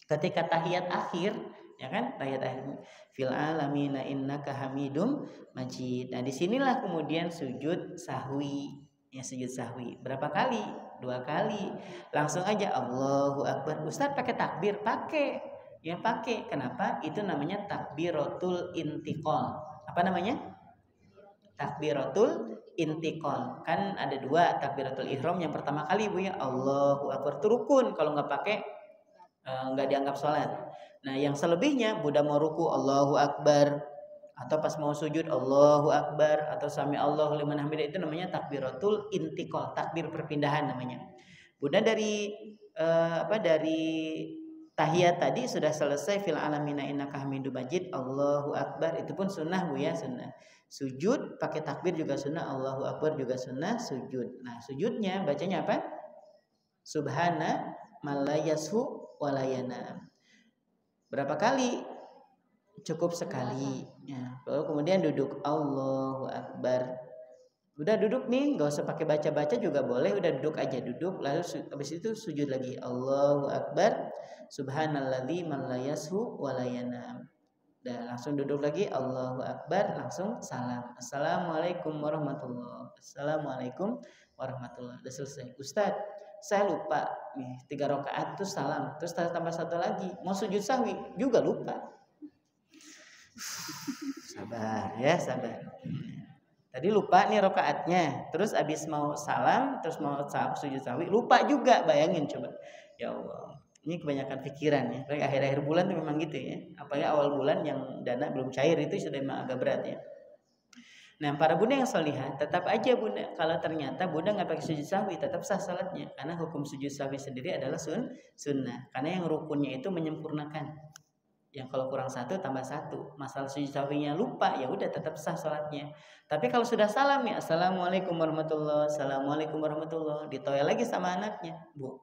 A: ketika tahiyat akhir, ya kan, tahiyat akhir, fil alamina innaka hamidum majid. Nah, disinilah kemudian sujud sahwi. Ya, sujud sahwi. Berapa kali? 2 kali. Langsung aja Allahu Akbar. Ustaz pakai takbir? Pakai. Ya, pakai. Kenapa? Itu namanya takbiratul intiqal. Apa namanya? Takbiratul intiqal. Kan ada 2 takbiratul ihram. Yang pertama kali, Bu ya, Allahu Akbar. Itu rukun. Kalau nggak pakai nggak dianggap sholat. Nah, yang selebihnya Buddha mau ruku Allahu Akbar, atau pas mau sujud Allahu Akbar, atau sami Allahu liman hamidah, itu namanya takbiratul intiqal, takbir perpindahan namanya. Buddha dari dari tahiyat tadi sudah selesai, fil alamina innaka hamidum majid, Allahu Akbar, itu pun sunnah, Bu ya, sunnah. Sujud pakai takbir juga sunnah, Allahu Akbar juga sunnah, sujud. Nah, sujudnya bacanya apa? Subhana malayashu walayana. Berapa kali? Cukup sekali. Ya. Lalu kemudian duduk Allahu Akbar. Udah duduk nih, nggak usah pakai baca-baca juga boleh. Udah duduk aja, duduk. Lalu habis itu sujud lagi Allahu Akbar. Subhanalladzi man la yashu walayana. Dan langsung duduk lagi Allahu Akbar, langsung salam. Assalamualaikum warahmatullahi. Assalamualaikum warahmatullahi. Udah selesai. Ustaz, saya lupa nih 3 rakaat terus salam, terus tambah 1 lagi, mau sujud sahwi juga lupa. Sabar ya, sabar. Tadi lupa nih rakaatnya, terus abis mau salam, terus mau sujud sahwi lupa juga, bayangin coba. Ya Allah, ini kebanyakan pikiran ya. Apalagi akhir-akhir bulan tuh memang gitu ya. Apalagi awal bulan yang dana belum cair itu sudah memang agak berat ya. Nah, para bunda yang solihah, tetap aja bunda, kalau ternyata bunda nggak pakai sujud sahwi, tetap sah salatnya, karena hukum sujud sahwi sendiri adalah sunnah, karena yang rukunnya itu menyempurnakan, yang kalau kurang 1 tambah 1, masalah sujud sahwinya lupa, ya udah tetap sah salatnya. Tapi kalau sudah salam ya, assalamualaikum warahmatullahi, assalamualaikum warahmatullahi, ditoya lagi sama anaknya, Bu,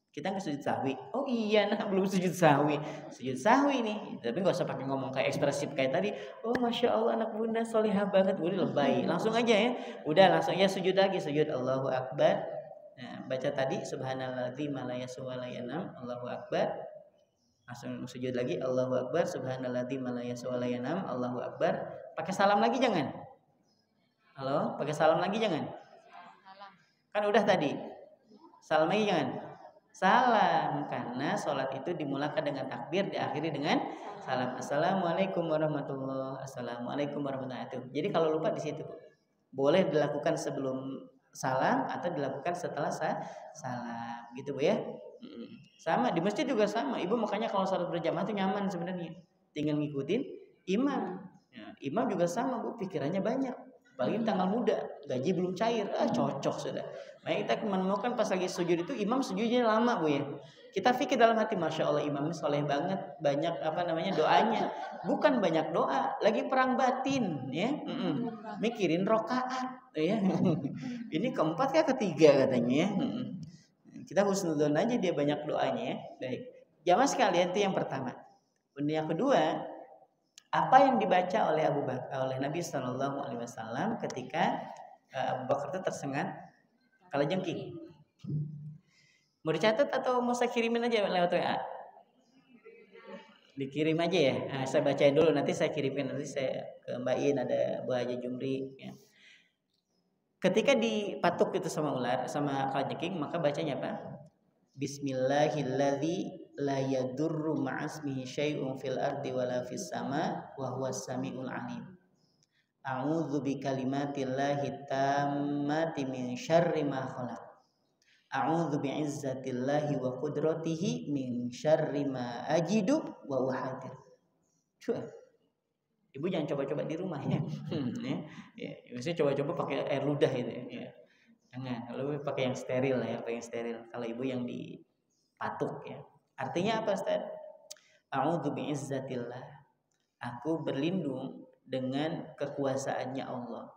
A: kita nggak sujud sahwi. Oh iya, nah belum sujud sahwi. Sujud sahwi nih. Tapi nggak usah pakai ngomong kayak ekspresif kayak tadi. Oh masya Allah anak bunda solihah banget, bunda lebay. Langsung aja ya. Udah langsung ya sujud lagi, sujud Allahu Akbar. Nah, baca tadi subhanalladzi ma la yashu wa la yanam, Allahu Akbar. Langsung sujud lagi Allahu Akbar, subhanalladzi ma la yashu wa la yanam, Allahu Akbar. Pakai salam lagi jangan. Halo, pakai salam lagi jangan. Kan udah tadi. Salam lagi jangan. Salam, karena sholat itu dimulakan dengan takbir, diakhiri dengan salam. Assalamualaikum warahmatullahi wabarakatuh. Assalamualaikum warahmatullahi wabarakatuh. Jadi kalau lupa di situ boleh dilakukan sebelum salam atau dilakukan setelah salam, gitu Bu ya. Sama di masjid juga sama. Ibu makanya kalau sholat berjamaah itu nyaman sebenarnya. Tinggal ngikutin imam. Ya, imam juga sama Bu, pikirannya banyak. Apalagi tanggal muda, gaji belum cair, cocok sudah. Nah, kita menemukan pas lagi sujud itu imam sujudnya lama Bu ya. Kita pikir dalam hati, masya Allah imam ini soleh banget, banyak doanya. Bukan banyak doa, lagi perang batin ya. Mikirin rokaat ya. Ini keempat kah ketiga katanya ya. Kita husnudzon aja dia banyak doanya ya. Baik. Jamaah sekalian itu yang pertama. Yang kedua, apa yang dibaca oleh oleh Nabi Shallallahu Alaihi Wasallam ketika Abu Bakar itu tersengat kalajengking? Mau dicatat atau mau saya kirimin aja lewat WA? Dikirim aja ya. Nah, saya bacain dulu, nanti saya kirimin, nanti saya ke Mbak In, ada Bu Haji Jumri. Ya. Ketika dipatuk itu sama ular, sama kalajengking, maka bacanya apa? Bismillahilladzi la yadurru ma'asmihi syai'un fil ardi wala fis sama wa huwas samiul alim. A'udzu bikalimatillahi tammati min syarri ma khalaq. A'udzu bi'izzatillahi wa qudratihi min syarri ma ajidu wa uhadir. Ibu jangan coba-coba di rumah ya. Ya, biasanya coba-coba pakai air ludah itu ya. Jangan, kalau pakai yang steril ya, pakai yang steril. Kalau ibu yang dipatuk ya. Artinya apa, Ustaz? A'udzu bi'izzatillah. Aku berlindung dengan kekuasaannya Allah.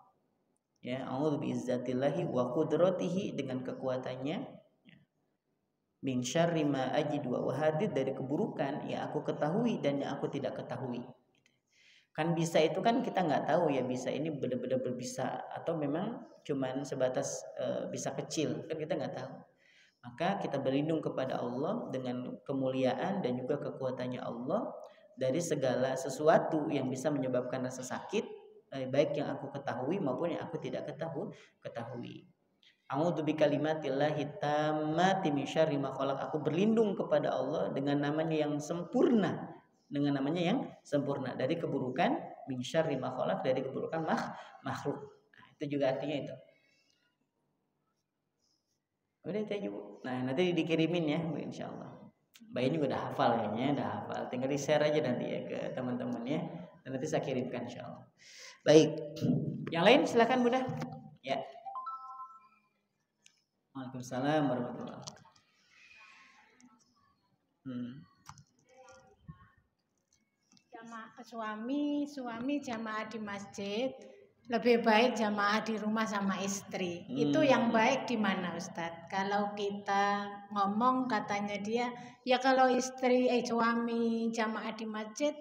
A: Ya, a'udzu bi'izzatillahi wa qudratihi, dengan kekuatannya. Min syarri ma ajid wa uhadid, dari keburukan yang aku ketahui dan yang aku tidak ketahui. Kan bisa itu kan kita nggak tahu ya, bisa ini benar-benar berbisa atau memang cuman sebatas bisa kecil, kan kita nggak tahu. Maka kita berlindung kepada Allah dengan kemuliaan dan juga kekuatannya Allah dari segala sesuatu yang bisa menyebabkan rasa sakit, baik yang aku ketahui maupun yang aku tidak ketahui. A'udzu bikalimatillahi tammati min syarri ma khalaq. Aku berlindung kepada Allah dengan namanya yang sempurna, dari keburukan, min syarri ma khalaq, dari keburukan makhluk. Nah, itu juga artinya itu. Udah itu aja, Bu. Nah, nanti dikirimin ya, Bu, insyaallah. Bayi juga udah hafal kayaknya, udah hafal. Tinggal di-share aja nanti ya ke teman-teman ya. Dan nanti saya kirimkan insyaallah. Baik. Yang lain silakan, Bunda. Ya. Waalaikumsalam warahmatullahi wabarakatuh.
D: Suami jamaah di masjid, lebih baik jamaah di rumah sama istri. Itu yang baik di mana, Ustadz? Kalau kita ngomong katanya dia, ya kalau suami jamaah di masjid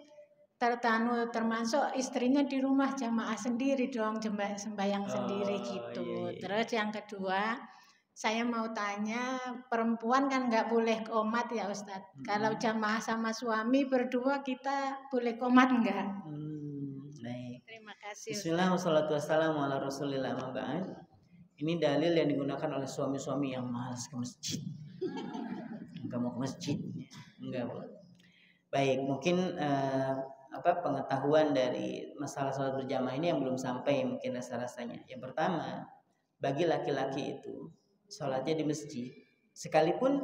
D: termasuk istrinya di rumah jamaah sendiri dong, sembahyang sendiri gitu. Iya. Terus yang kedua, saya mau tanya, perempuan kan nggak boleh qomat ya Ustadz. Kalau jamaah sama suami berdua kita boleh qomat nggak?
A: Baik.
D: Terima kasih.
A: Bismillah wassalatu wassalamu ala rasulillah ma ba'd. Ini dalil yang digunakan oleh suami-suami yang malas ke masjid. Enggak mau ke masjid. Enggak, Bu. Baik, mungkin pengetahuan dari masalah sholat berjamaah ini yang belum sampai mungkin rasa-rasanya. Yang pertama, bagi laki-laki itu sholatnya di masjid, sekalipun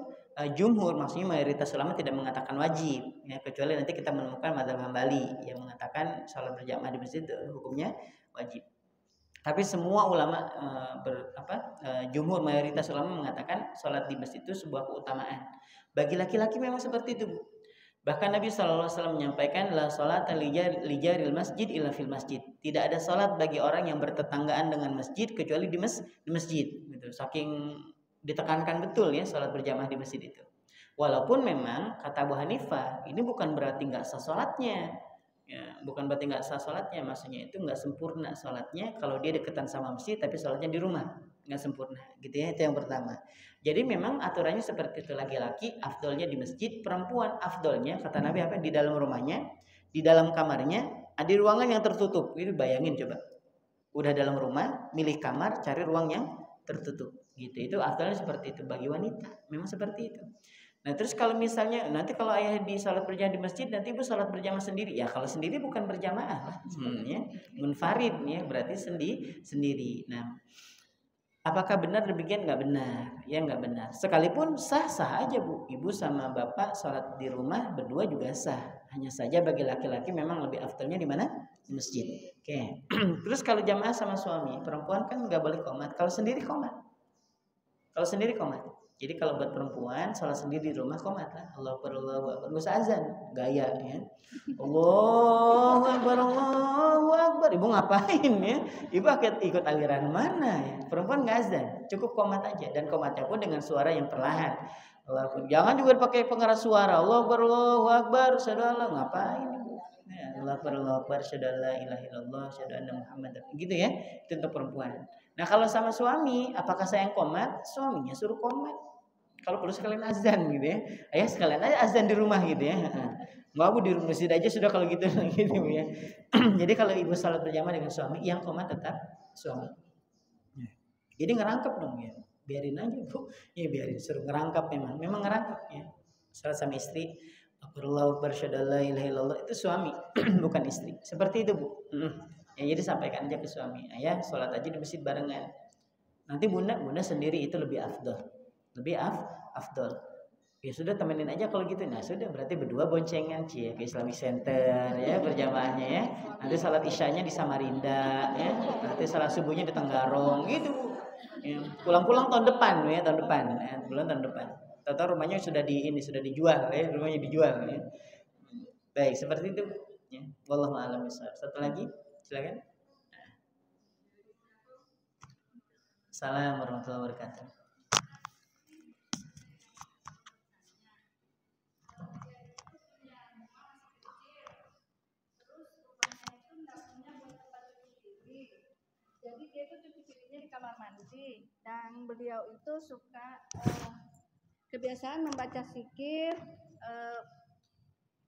A: jumhur, maksudnya mayoritas ulama tidak mengatakan wajib ya, kecuali nanti kita menemukan mazhab Hambali yang mengatakan sholat berjamaah di masjid hukumnya wajib. Tapi semua ulama jumhur mayoritas ulama mengatakan sholat di masjid itu sebuah keutamaan. Bagi laki-laki memang seperti itu, Bu. Bahkan Nabi SAW menyampaikan la sholata lijaril masjid illa fil masjid. Tidak ada sholat bagi orang yang bertetanggaan dengan masjid kecuali di masjid. Gitu. Saking ditekankan betul ya sholat berjamaah di masjid itu. Walaupun memang kata Abu Hanifah ini bukan berarti nggak sah sholatnya. Ya, bukan berarti nggak sah sholatnya, maksudnya itu nggak sempurna sholatnya kalau dia deketan sama masjid tapi sholatnya di rumah, nggak sempurna. Gitu ya, itu yang pertama. Jadi memang aturannya seperti itu, laki-laki afdolnya di masjid, perempuan afdolnya kata Nabi apa di dalam rumahnya, di dalam kamarnya, ada ruangan yang tertutup. Itu bayangin coba, udah dalam rumah, milih kamar, cari ruang yang tertutup. Gitu, itu afdolnya seperti itu bagi wanita, memang seperti itu. Nah terus kalau misalnya nanti kalau ayah di salat berjamaah di masjid, nanti ibu salat berjamaah sendiri, ya kalau sendiri bukan berjamaah lah, ya munfarid ya, berarti sendiri. Nah apakah benar demikian? Nggak benar, ya nggak benar. Sekalipun sah-sah aja, Bu, ibu sama bapak salat di rumah berdua juga sah. Hanya saja bagi laki-laki memang lebih afdalnya di mana? Di masjid. Oke. Terus kalau jamaah sama suami, perempuan kan nggak boleh qomat. Kalau sendiri qomat. Jadi kalau buat perempuan sholat sendiri di rumah qomat lah. Allahu Akbar, Allahu Akbar. Nggak usah azan, gaya ya. Allahu Akbar, Allahu Akbar. Ibu ngapain ya? Ibu ikut aliran mana ya? Perempuan nggak azan, cukup qomat aja. Dan qomatnya pun dengan suara yang perlahan. Jangan juga pakai pengeras suara. Allahu Akbar, Allahu Akbar. Saudara ngapain ibu? Allahu Akbar, Allahu Akbar. Saudara la ilaha illallah, saudara Muhammad. Gitu ya. Itu untuk perempuan. Nah kalau sama suami, apakah saya yang qomat? Suaminya suruh qomat. Kalau perlu sekalian azan gitu ya. Ayah sekalian aja azan di rumah gitu ya. Nggak, Bu, di masjid aja sudah kalau gitu gitu ya. Jadi kalau ibu salat berjamaah dengan suami, yang qomat tetap suami. Jadi ngerangkap dong ya. Biarin aja, Bu. Ya biarin, suruh ngerangkap memang ngerangkap ya. Salat sama istri, Allahu Akbar, asyhadu an la ilaha illallah, itu suami, bukan istri. Seperti itu, Bu. Ya, jadi sampaikan aja ke suami, ayah sholat aja di masjid barengan. Nanti bunda sendiri itu lebih afdol, afdol. Ya sudah, temenin aja kalau gitu. Nah sudah, berarti berdua boncengan ke Islamic Center ya, berjamaahnya ya. Nanti salat isyanya di Samarinda ya, nanti salat subuhnya di Tenggarong gitu. Ya. Pulang-pulang tahun depan ya, tahun depan. Tahu rumahnya sudah dijual ya, rumahnya dijual ya. Baik, seperti itu ya. Wallahu a'lam bishawab. Satu lagi, silakan. Assalamualaikum warahmatullahi wabarakatuh.
E: Jadi dia itu cuci piringnya di kamar mandi, dan beliau itu suka kebiasaan membaca zikir,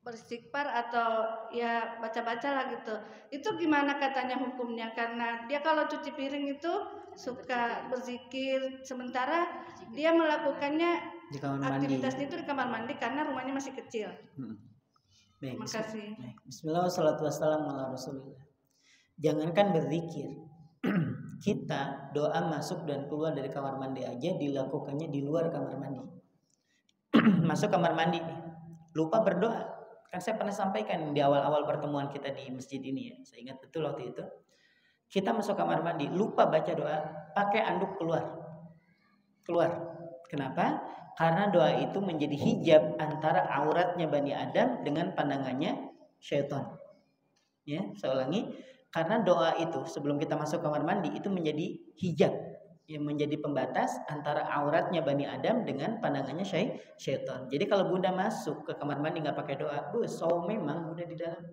E: beristighfar atau ya baca-baca lah gitu. Itu gimana katanya hukumnya? Karena dia kalau cuci piring itu suka berzikir, sementara dia melakukannya
A: di kamar mandi.
E: Aktivitasnya itu di kamar mandi karena rumahnya masih kecil.
A: Baik,
E: terima kasih.
A: Bismillah, wassalatu wassalamu ala Rasulillah. Jangankan berzikir, kita doa masuk dan keluar dari kamar mandi aja dilakukannya di luar kamar mandi. Masuk kamar mandi nih, lupa berdoa. Kan saya pernah sampaikan di awal-awal pertemuan kita di masjid ini ya. Saya ingat betul waktu itu. Kita masuk kamar mandi, lupa baca doa, pakai anduk keluar. Kenapa? Karena doa itu menjadi hijab antara auratnya Bani Adam dengan pandangannya syaitan. Ya, saya ulangi. Karena doa itu sebelum kita masuk kamar mandi itu menjadi hijab, yang menjadi pembatas antara auratnya Bani Adam dengan pandangannya syaitan. Jadi kalau Bunda masuk ke kamar mandi nggak pakai doa, show memang Bunda di dalam.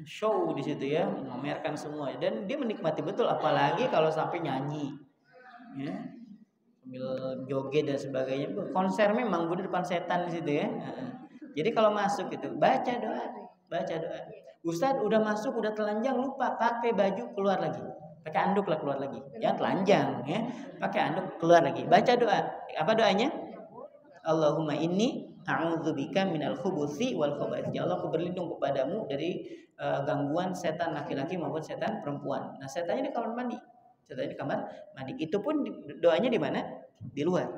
A: Show di situ ya, memamerkan semua, dan dia menikmati betul, apalagi kalau sampai nyanyi ya, sambil joget dan sebagainya. Konser memang Bunda depan setan di situ ya. Jadi kalau masuk itu baca doa. Ustadz udah masuk, udah telanjang, lupa pakai baju, keluar lagi, pakai anduk lah, keluar lagi, ya telanjang ya, pakai anduk, keluar lagi, baca doa. Apa doanya? Allahumma inni a'udzubika minal khubuthi wal khaba'ith. Ya Allah, aku berlindung kepadamu dari gangguan setan laki-laki maupun setan perempuan. Nah, setannya di kamar mandi. Itu pun doanya di mana? Di luar.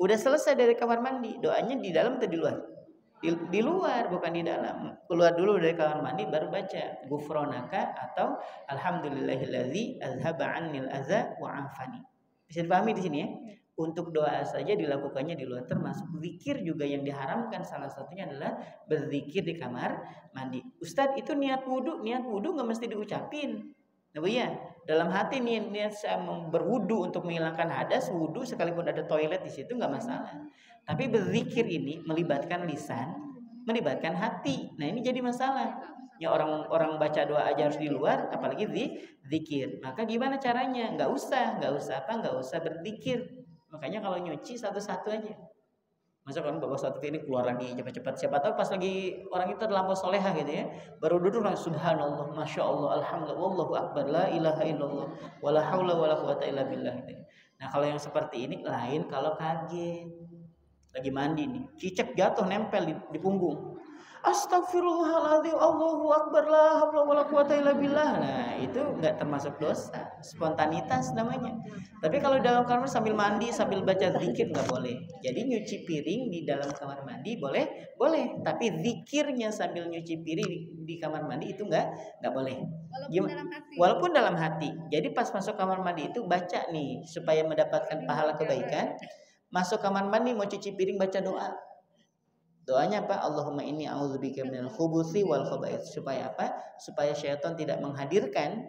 A: Udah selesai dari kamar mandi, doanya di dalam atau di luar? Di luar, bukan di dalam. Keluar dulu dari kamar mandi baru baca Ghufranaka atau Alhamdulillahillazi azhaba 'annil adza wa 'afani. Bisa dipahami di sini ya? Untuk doa saja dilakukannya di luar, termasuk zikir juga yang diharamkan. Salah satunya adalah berzikir di kamar mandi. Ustadz, itu niat wudu nggak mesti diucapin. Nah, ya, dalam hati niat saya berwudu untuk menghilangkan hadas, wudu sekalipun ada toilet di situ nggak masalah. Tapi berzikir ini melibatkan lisan, melibatkan hati. Nah, ini jadi masalah. Ya, orang baca doa aja harus di luar, apalagi zikir. Maka gimana caranya? Nggak usah berzikir. Makanya kalau nyuci satu-satu aja. Masa kan bawa satu ini keluar lagi cepat-cepat. Siapa tahu pas lagi orang itu terlampau soleha gitu ya, baru duduk langsung subhanallah, masya Allah, alhamdulillah, wallahu akbar, la ilaha illallah, wala haula wala quwata illa billah gitu. Nah, kalau yang seperti ini lain kalau kaget. Lagi mandi nih, cicak jatuh nempel di punggung. Astagfirullahaladzim, Allahu akbar, la haula wala quwata illa billah. Nah, itu enggak termasuk dosa, spontanitas namanya. Tapi kalau dalam kamar sambil mandi, sambil baca zikir enggak boleh. Jadi nyuci piring di dalam kamar mandi boleh, tapi zikirnya sambil nyuci piring di kamar mandi itu enggak boleh. Walaupun dalam hati. Jadi pas masuk kamar mandi itu baca nih supaya mendapatkan pahala kebaikan. Masuk kamar mandi mau cuci piring baca doa. Doanya apa? Allahumma inni a'udzubika minal khubuthi wal khaba'ith. Supaya apa? Supaya syaitan tidak menghadirkan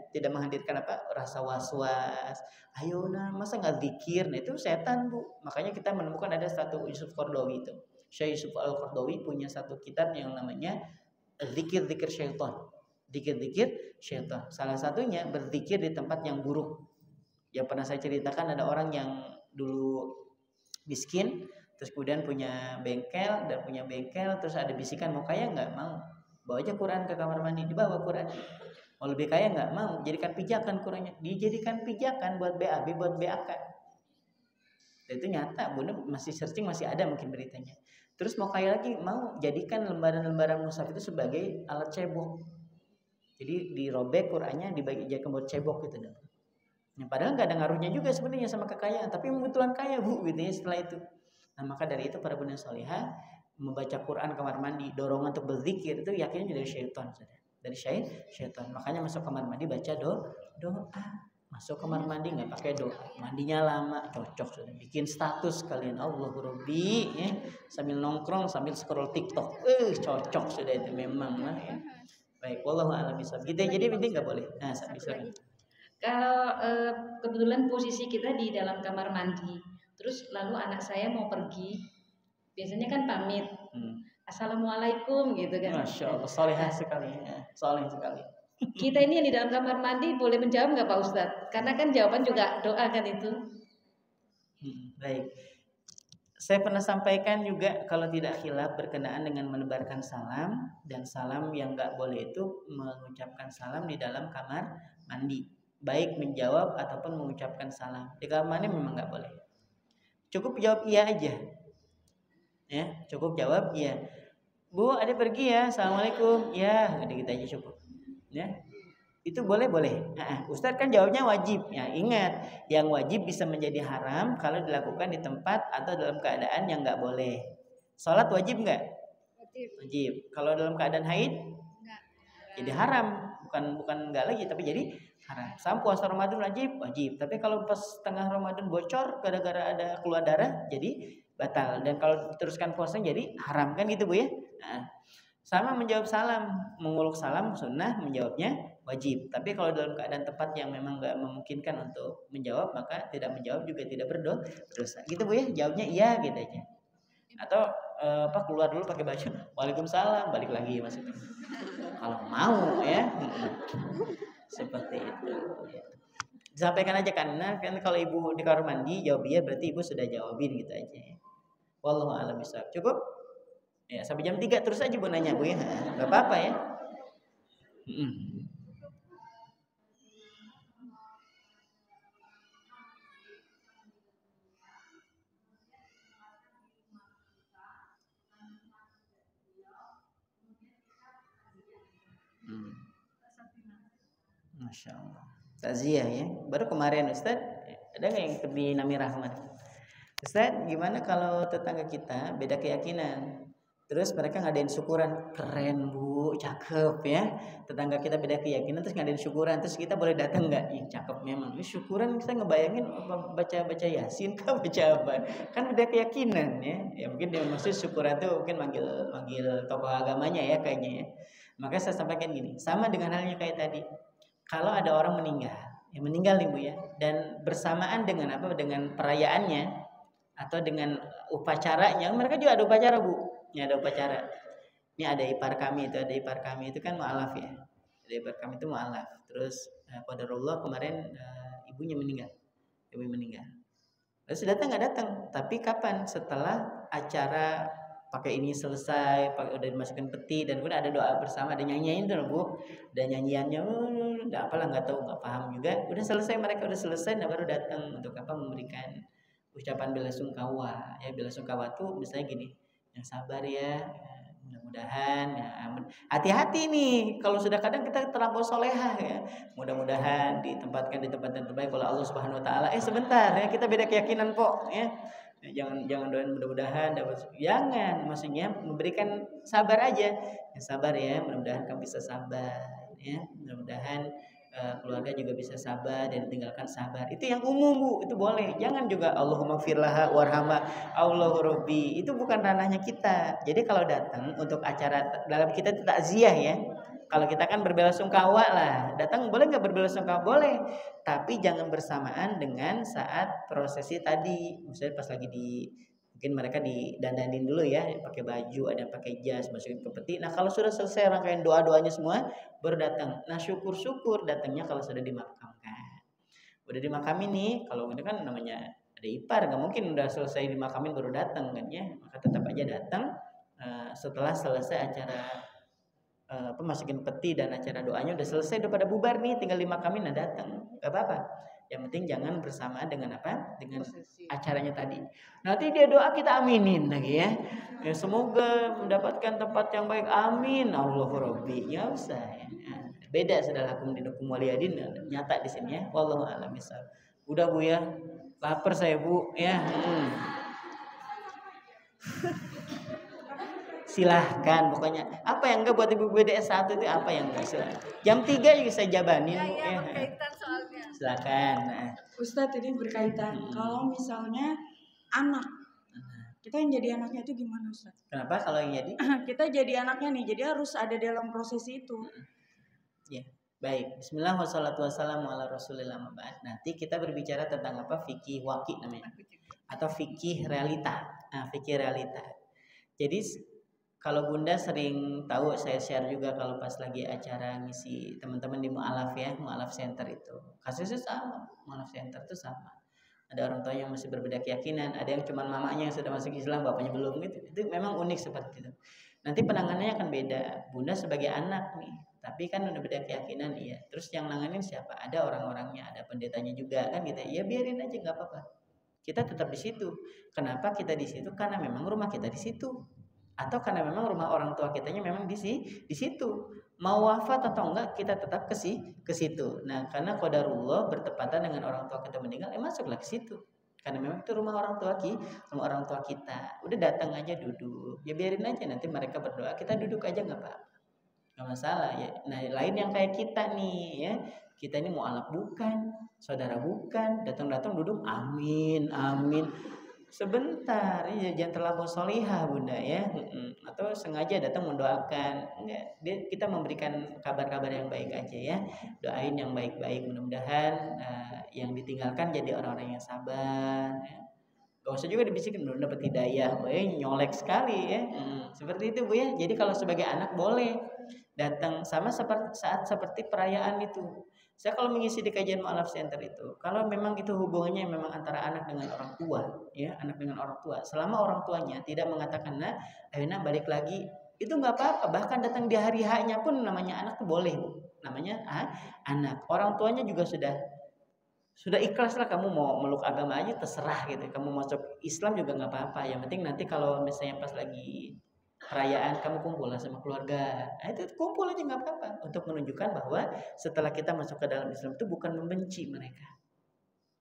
A: apa? Rasa was-was. Ayo nah, masa enggak zikir? Nah, itu setan, Bu. Makanya kita menemukan ada satu Yusuf Qaradawi itu. Syekh Yusuf Al-Qaradawi punya satu kitab yang namanya Zikir-zikir syaitan. Zikir-zikir syaitan. Salah satunya berzikir di tempat yang buruk. Yang pernah saya ceritakan, ada orang yang dulu miskin, terus kemudian punya bengkel, terus ada bisikan mau kaya nggak mau, bawa aja Quran ke kamar mandi, dibawa Quran. Mau lebih kaya nggak mau, jadikan pijakan Qurannya, dijadikan pijakan buat BAB, buat BAK. Dan itu nyata, Bunda masih searching, masih ada mungkin beritanya. Terus mau kaya lagi, mau jadikan lembaran-lembaran mushaf itu sebagai alat cebok. Jadi dirobek Qur'annya dibagi jadikan buat cebok gitu. Ya, padahal nggak ada ngaruhnya juga sebenarnya sama kekayaan, tapi kebetulan kaya bu gitu ya setelah itu. Nah maka dari itu para bunda solihah membaca Quran kamar mandi, dorongan untuk berzikir itu yakinnya dari syaitan, dari syaitan. Makanya masuk kamar mandi baca doa. Masuk kamar mandi nggak pakai doa, mandinya lama, cocok sudah. Bikin status kalian Allah Rabbi ya, sambil nongkrong sambil scroll TikTok, cocok sudah itu memang lah ya. Baik, wallahu a'lam bishawab. Gitu jadi ini nggak boleh. Nah, bisa.
F: Kalau kebetulan posisi kita di dalam kamar mandi, terus lalu anak saya mau pergi, biasanya kan pamit, assalamualaikum gitu kan.
A: Masya Allah, solehah sekali, soleh sekali.
F: Kita ini yang di dalam kamar mandi boleh menjawab nggak Pak Ustadz? Karena kan jawaban juga doa kan itu.
A: Baik. Saya pernah sampaikan juga kalau tidak khilaf berkenaan dengan menebarkan salam, dan salam yang nggak boleh itu mengucapkan salam di dalam kamar mandi. Baik menjawab ataupun mengucapkan salam. Di kamar mandi memang nggak boleh. Cukup jawab iya aja. Ya, cukup jawab iya. Bu, ada pergi ya. Assalamualaikum. Ya, udah gitu aja cukup. Ya, itu boleh. Ustadz kan jawabnya wajib. Ya, ingat, yang wajib bisa menjadi haram kalau dilakukan di tempat atau dalam keadaan yang nggak boleh. Sholat wajib nggak? Wajib. Kalau dalam keadaan haid, jadi haram. Bukan nggak lagi, tapi jadi haram. Sama puasa Ramadan wajib. Tapi kalau pas tengah Ramadan bocor gara-gara ada keluar darah, jadi batal. Dan kalau diteruskan puasa jadi haram kan gitu bu ya. Nah, sama menjawab salam, menguluk salam sunnah, menjawabnya wajib. Tapi kalau dalam keadaan tempat yang memang nggak memungkinkan untuk menjawab, maka tidak menjawab juga tidak berdosa. Gitu bu ya, jawabnya iya gitu aja. Atau keluar dulu pakai baju, waalaikumsalam, balik lagi maksudnya. Kalau mau ya, seperti itu. Sampaikan aja karena kan kalau ibu di kamar mandi jawab iya berarti ibu sudah jawabin gitu aja. Wallahu a'lam bishawab. Cukup? Ya, sampai jam 3 terus aja bu nanya bu ya. Gak apa-apa ya. Masya Allah. Takziah ya. Baru kemarin Ustaz, ada nggak yang di Nami Rahmat? Ustaz, gimana kalau tetangga kita beda keyakinan? Terus mereka ngadain syukuran, keren bu, cakep ya. Tetangga kita beda keyakinan terus ngadain syukuran, terus kita boleh datang nggak? Ih, cakep memang. Ini syukuran kita ngebayangin baca Yasin kah baca apa? Kan beda keyakinan ya. Ya mungkin dia maksud syukuran tuh mungkin manggil tokoh agamanya ya kayaknya ya. Maka saya sampaikan gini, sama dengan halnya kayak tadi. Kalau ada orang meninggal nih bu ya, dan bersamaan dengan apa? Dengan perayaannya atau dengan upacaranya, mereka juga ada upacara bu. Ini ada upacara. Ini ada ipar kami itu kan mu'alaf ya. Ada ipar kami itu mu'alaf. Terus qadarullah kemarin ibunya meninggal. Terus datang nggak datang? Tapi kapan? Setelah acara pakai ini selesai, udah dimasukkan peti dan kemudian ada doa bersama, ada nyanyian tuh bu, ada nyanyiannya, apalah nggak tahu, nggak paham juga. Udah selesai, mereka udah selesai, nah baru datang untuk apa? Memberikan ucapan bela sungkawa. Ya bela sungkawa tuh misalnya gini, yang sabar ya, mudah-mudahan ya, hati-hati nih kalau sudah kadang kita terlampau solehah ya, mudah-mudahan ditempatkan di tempat yang terbaik oleh Allah Subhanahu Wa Taala. Sebentar ya, kita beda keyakinan kok ya. Jangan doain mudah-mudahan dapat, jangan, maksudnya memberikan sabar aja ya, sabar ya, mudah-mudahan kamu bisa sabar ya, mudah-mudahan keluarga juga bisa sabar dan tinggalkan sabar. Itu yang umum bu, itu boleh. Jangan juga Allahumma firlaha warhamha Allahu Rabbi, itu bukan ranahnya kita. Jadi kalau datang untuk acara dalam kita itu takziah ya, kalau kita kan berbelasungkawa lah, datang boleh nggak berbelasungkawa? Boleh, tapi jangan bersamaan dengan saat prosesi tadi. Misalnya pas lagi mungkin mereka didandanin dulu ya, pakai baju, ada yang pakai jas, masukin ke peti. Nah kalau sudah selesai rangkaian doanya semua, baru datang. Nah syukur datangnya kalau sudah dimakamkan. Udah dimakamin nih, kalau ini kan namanya ada ipar, nggak mungkin udah selesai dimakamin baru datang kan ya. Maka tetap aja datang setelah selesai acara masukin peti dan acara doanya udah selesai, udah pada bubar nih, tinggal dimakamin, nah datang, nggak apa-apa. Yang penting jangan bersamaan dengan apa? Dengan acaranya tadi. Nanti dia doa kita aminin lagi ya. Ya semoga mendapatkan tempat yang baik. Amin. Allahu Rabbi. Ya usah. Ya. Beda sudah lakum dinukum waliyadin, nyata di sini ya. Wallahu a'lam bishawab. Udah Bu ya. Lapar saya Bu ya. Silahkan pokoknya apa yang enggak buat ibu BDS 1 itu apa yang enggak, silahkan. Jam 3 juga saya jabanin Bu ya. Silakan. Nah.
G: Ustadz ini berkaitan kalau misalnya anak kita yang jadi anaknya itu gimana Ustadz?
A: Kenapa kalau yang jadi?
G: Kita jadi anaknya nih, jadi harus ada dalam proses itu.
A: Ya, baik. Bismillah wassalatu wassalamu ala rasulillah mabad. Nanti kita berbicara tentang apa? Fikih waqi namanya. Atau fikih realita. Nah, fikih realita. Jadi kalau Bunda sering tahu, saya share juga kalau pas lagi acara ngisi teman-teman di Mu'alaf ya, Mu'alaf Center itu. Kasusnya sama, Mu'alaf Center itu sama. Ada orang tua yang masih berbeda keyakinan, ada yang cuma mamanya yang sudah masuk Islam, bapaknya belum gitu. Itu memang unik seperti itu. Nanti penanganannya akan beda. Bunda sebagai anak nih, tapi kan udah beda keyakinan iya. Terus yang nanganin siapa? Ada orang-orangnya, ada pendetanya juga kan gitu. Ya biarin aja nggak apa-apa. Kita tetap di situ. Kenapa kita di situ? Karena memang rumah kita di situ. Atau karena memang rumah orang tua kitanya memang di situ. Mau wafat atau enggak kita tetap ke situ. Nah, karena qadarullah bertepatan dengan orang tua kita meninggal, masuklah ke situ. Karena memang itu rumah orang tua kita. Udah datang aja duduk. Ya biarin aja nanti mereka berdoa, kita duduk aja enggak apa-apa. Enggak masalah ya. Nah, lain yang kayak kita nih ya. Kita ini mu'alaf bukan, saudara bukan, datang-datang duduk amin. Sebentar ya, jangan terlalu solihah Bunda ya, atau sengaja datang mendoakan. Enggak, kita memberikan kabar-kabar yang baik aja ya, doain yang baik-baik, mudah-mudahan yang ditinggalkan jadi orang-orang yang sabar ya. Gak usah juga dibisikin belum dapat hidayah, nyolek sekali ya. Seperti itu Bu ya. Jadi kalau sebagai anak boleh datang sama saat seperti perayaan itu. Saya kalau mengisi di kajian Mu'alaf Center itu, kalau memang itu hubungannya memang antara anak dengan orang tua, ya anak dengan orang tua, selama orang tuanya tidak mengatakan, nah, ayo nak balik lagi, itu nggak apa-apa. Bahkan datang di hari H-nya pun namanya anak tuh boleh, Bu. Namanya anak. Orang tuanya juga sudah ikhlas lah, kamu mau meluk agama aja terserah gitu. Kamu masuk Islam juga nggak apa-apa. Yang penting nanti kalau misalnya pas lagi perayaan kamu kumpul lah sama keluarga, nah itu kumpul aja nggak apa-apa, untuk menunjukkan bahwa setelah kita masuk ke dalam Islam itu bukan membenci mereka,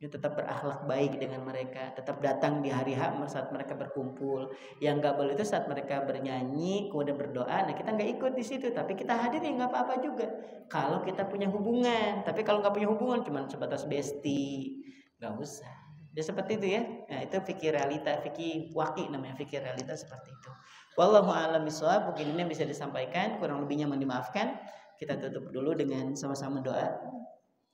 A: ya tetap berakhlak baik dengan mereka, tetap datang di hari H saat mereka berkumpul. Yang nggak boleh itu saat mereka bernyanyi kemudian berdoa, nah kita nggak ikut di situ, tapi kita hadir ya nggak apa-apa juga kalau kita punya hubungan. Tapi kalau nggak punya hubungan cuma sebatas bestie, nggak usah. Ya seperti itu ya. Nah itu fikih realita, fikih waqi namanya, fikih realita seperti itu. Wallahu a'lam bishawab. Mungkin ini yang bisa disampaikan, kurang lebihnya mohon dimaafkan. Kita tutup dulu dengan sama-sama doa.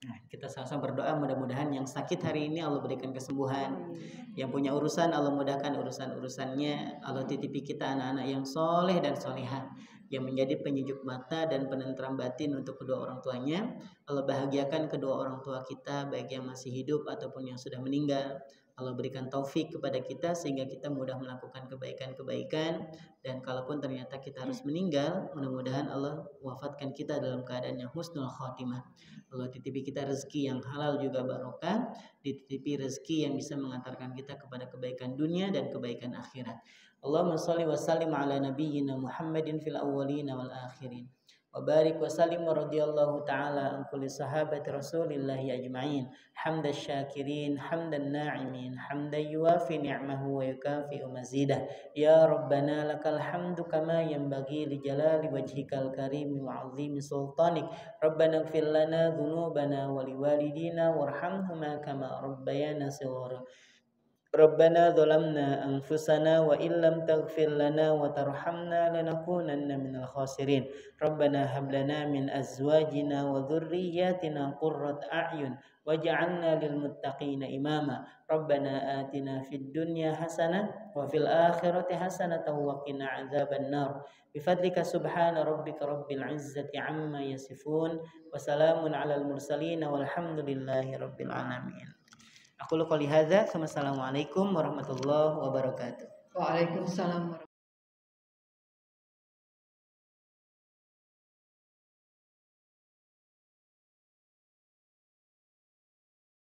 A: Nah, kita sama-sama berdoa mudah-mudahan yang sakit hari ini Allah berikan kesembuhan. Yang punya urusan Allah mudahkan urusan-urusannya. Allah titipi kita anak-anak yang soleh dan solehah, yang menjadi penyejuk mata dan penentram batin untuk kedua orang tuanya. Allah bahagiakan kedua orang tua kita, baik yang masih hidup ataupun yang sudah meninggal. Allah berikan taufik kepada kita sehingga kita mudah melakukan kebaikan-kebaikan. Dan kalaupun ternyata kita harus meninggal, mudah-mudahan Allah wafatkan kita dalam keadaan yang husnul khotimah. Allah titipi kita rezeki yang halal juga barokah, dititipi rezeki yang bisa mengantarkan kita kepada kebaikan dunia dan kebaikan akhirat. Allahumma shalli wa sallim ala nabiyyina Muhammadin fil awwalin wal akhirin. Wa barik wa sallim wa radiyallahu ta'ala an kulli sahabati rasulillahi ajma'in. Hamdan syakirin, hamdan na'imin, hamdan yuwafi ni'mahu wa yukafi'u mazidah. Ya Rabbana lakal hamdu kama yanbaghi li jalali wajhikal karim wa 'azimi sultanik. Rabbana ighfir lana dhunubana wa liwalidina warhamhuma kama rabbayana shighara. Rabbana zalamna anfusana wa illam taghfir lana wa tarhamna lanakunanna minal khasirin. Rabbana hab lana min azwajina wa dhurriyyatina qurrata a'yun waj'alna lil muttaqina imama. Rabbana atina fid dunya hasanah wa fil akhirati hasanah wa qina adzaban nar. Bifadlika subhana rabbika rabbil izzati amma yasifun wa salamun alal mursalin walhamdulillahi rabbil alamin. Aku qouli hadza. Wassalamualaikum warahmatullahi wabarakatuh.
B: Waalaikumsalam.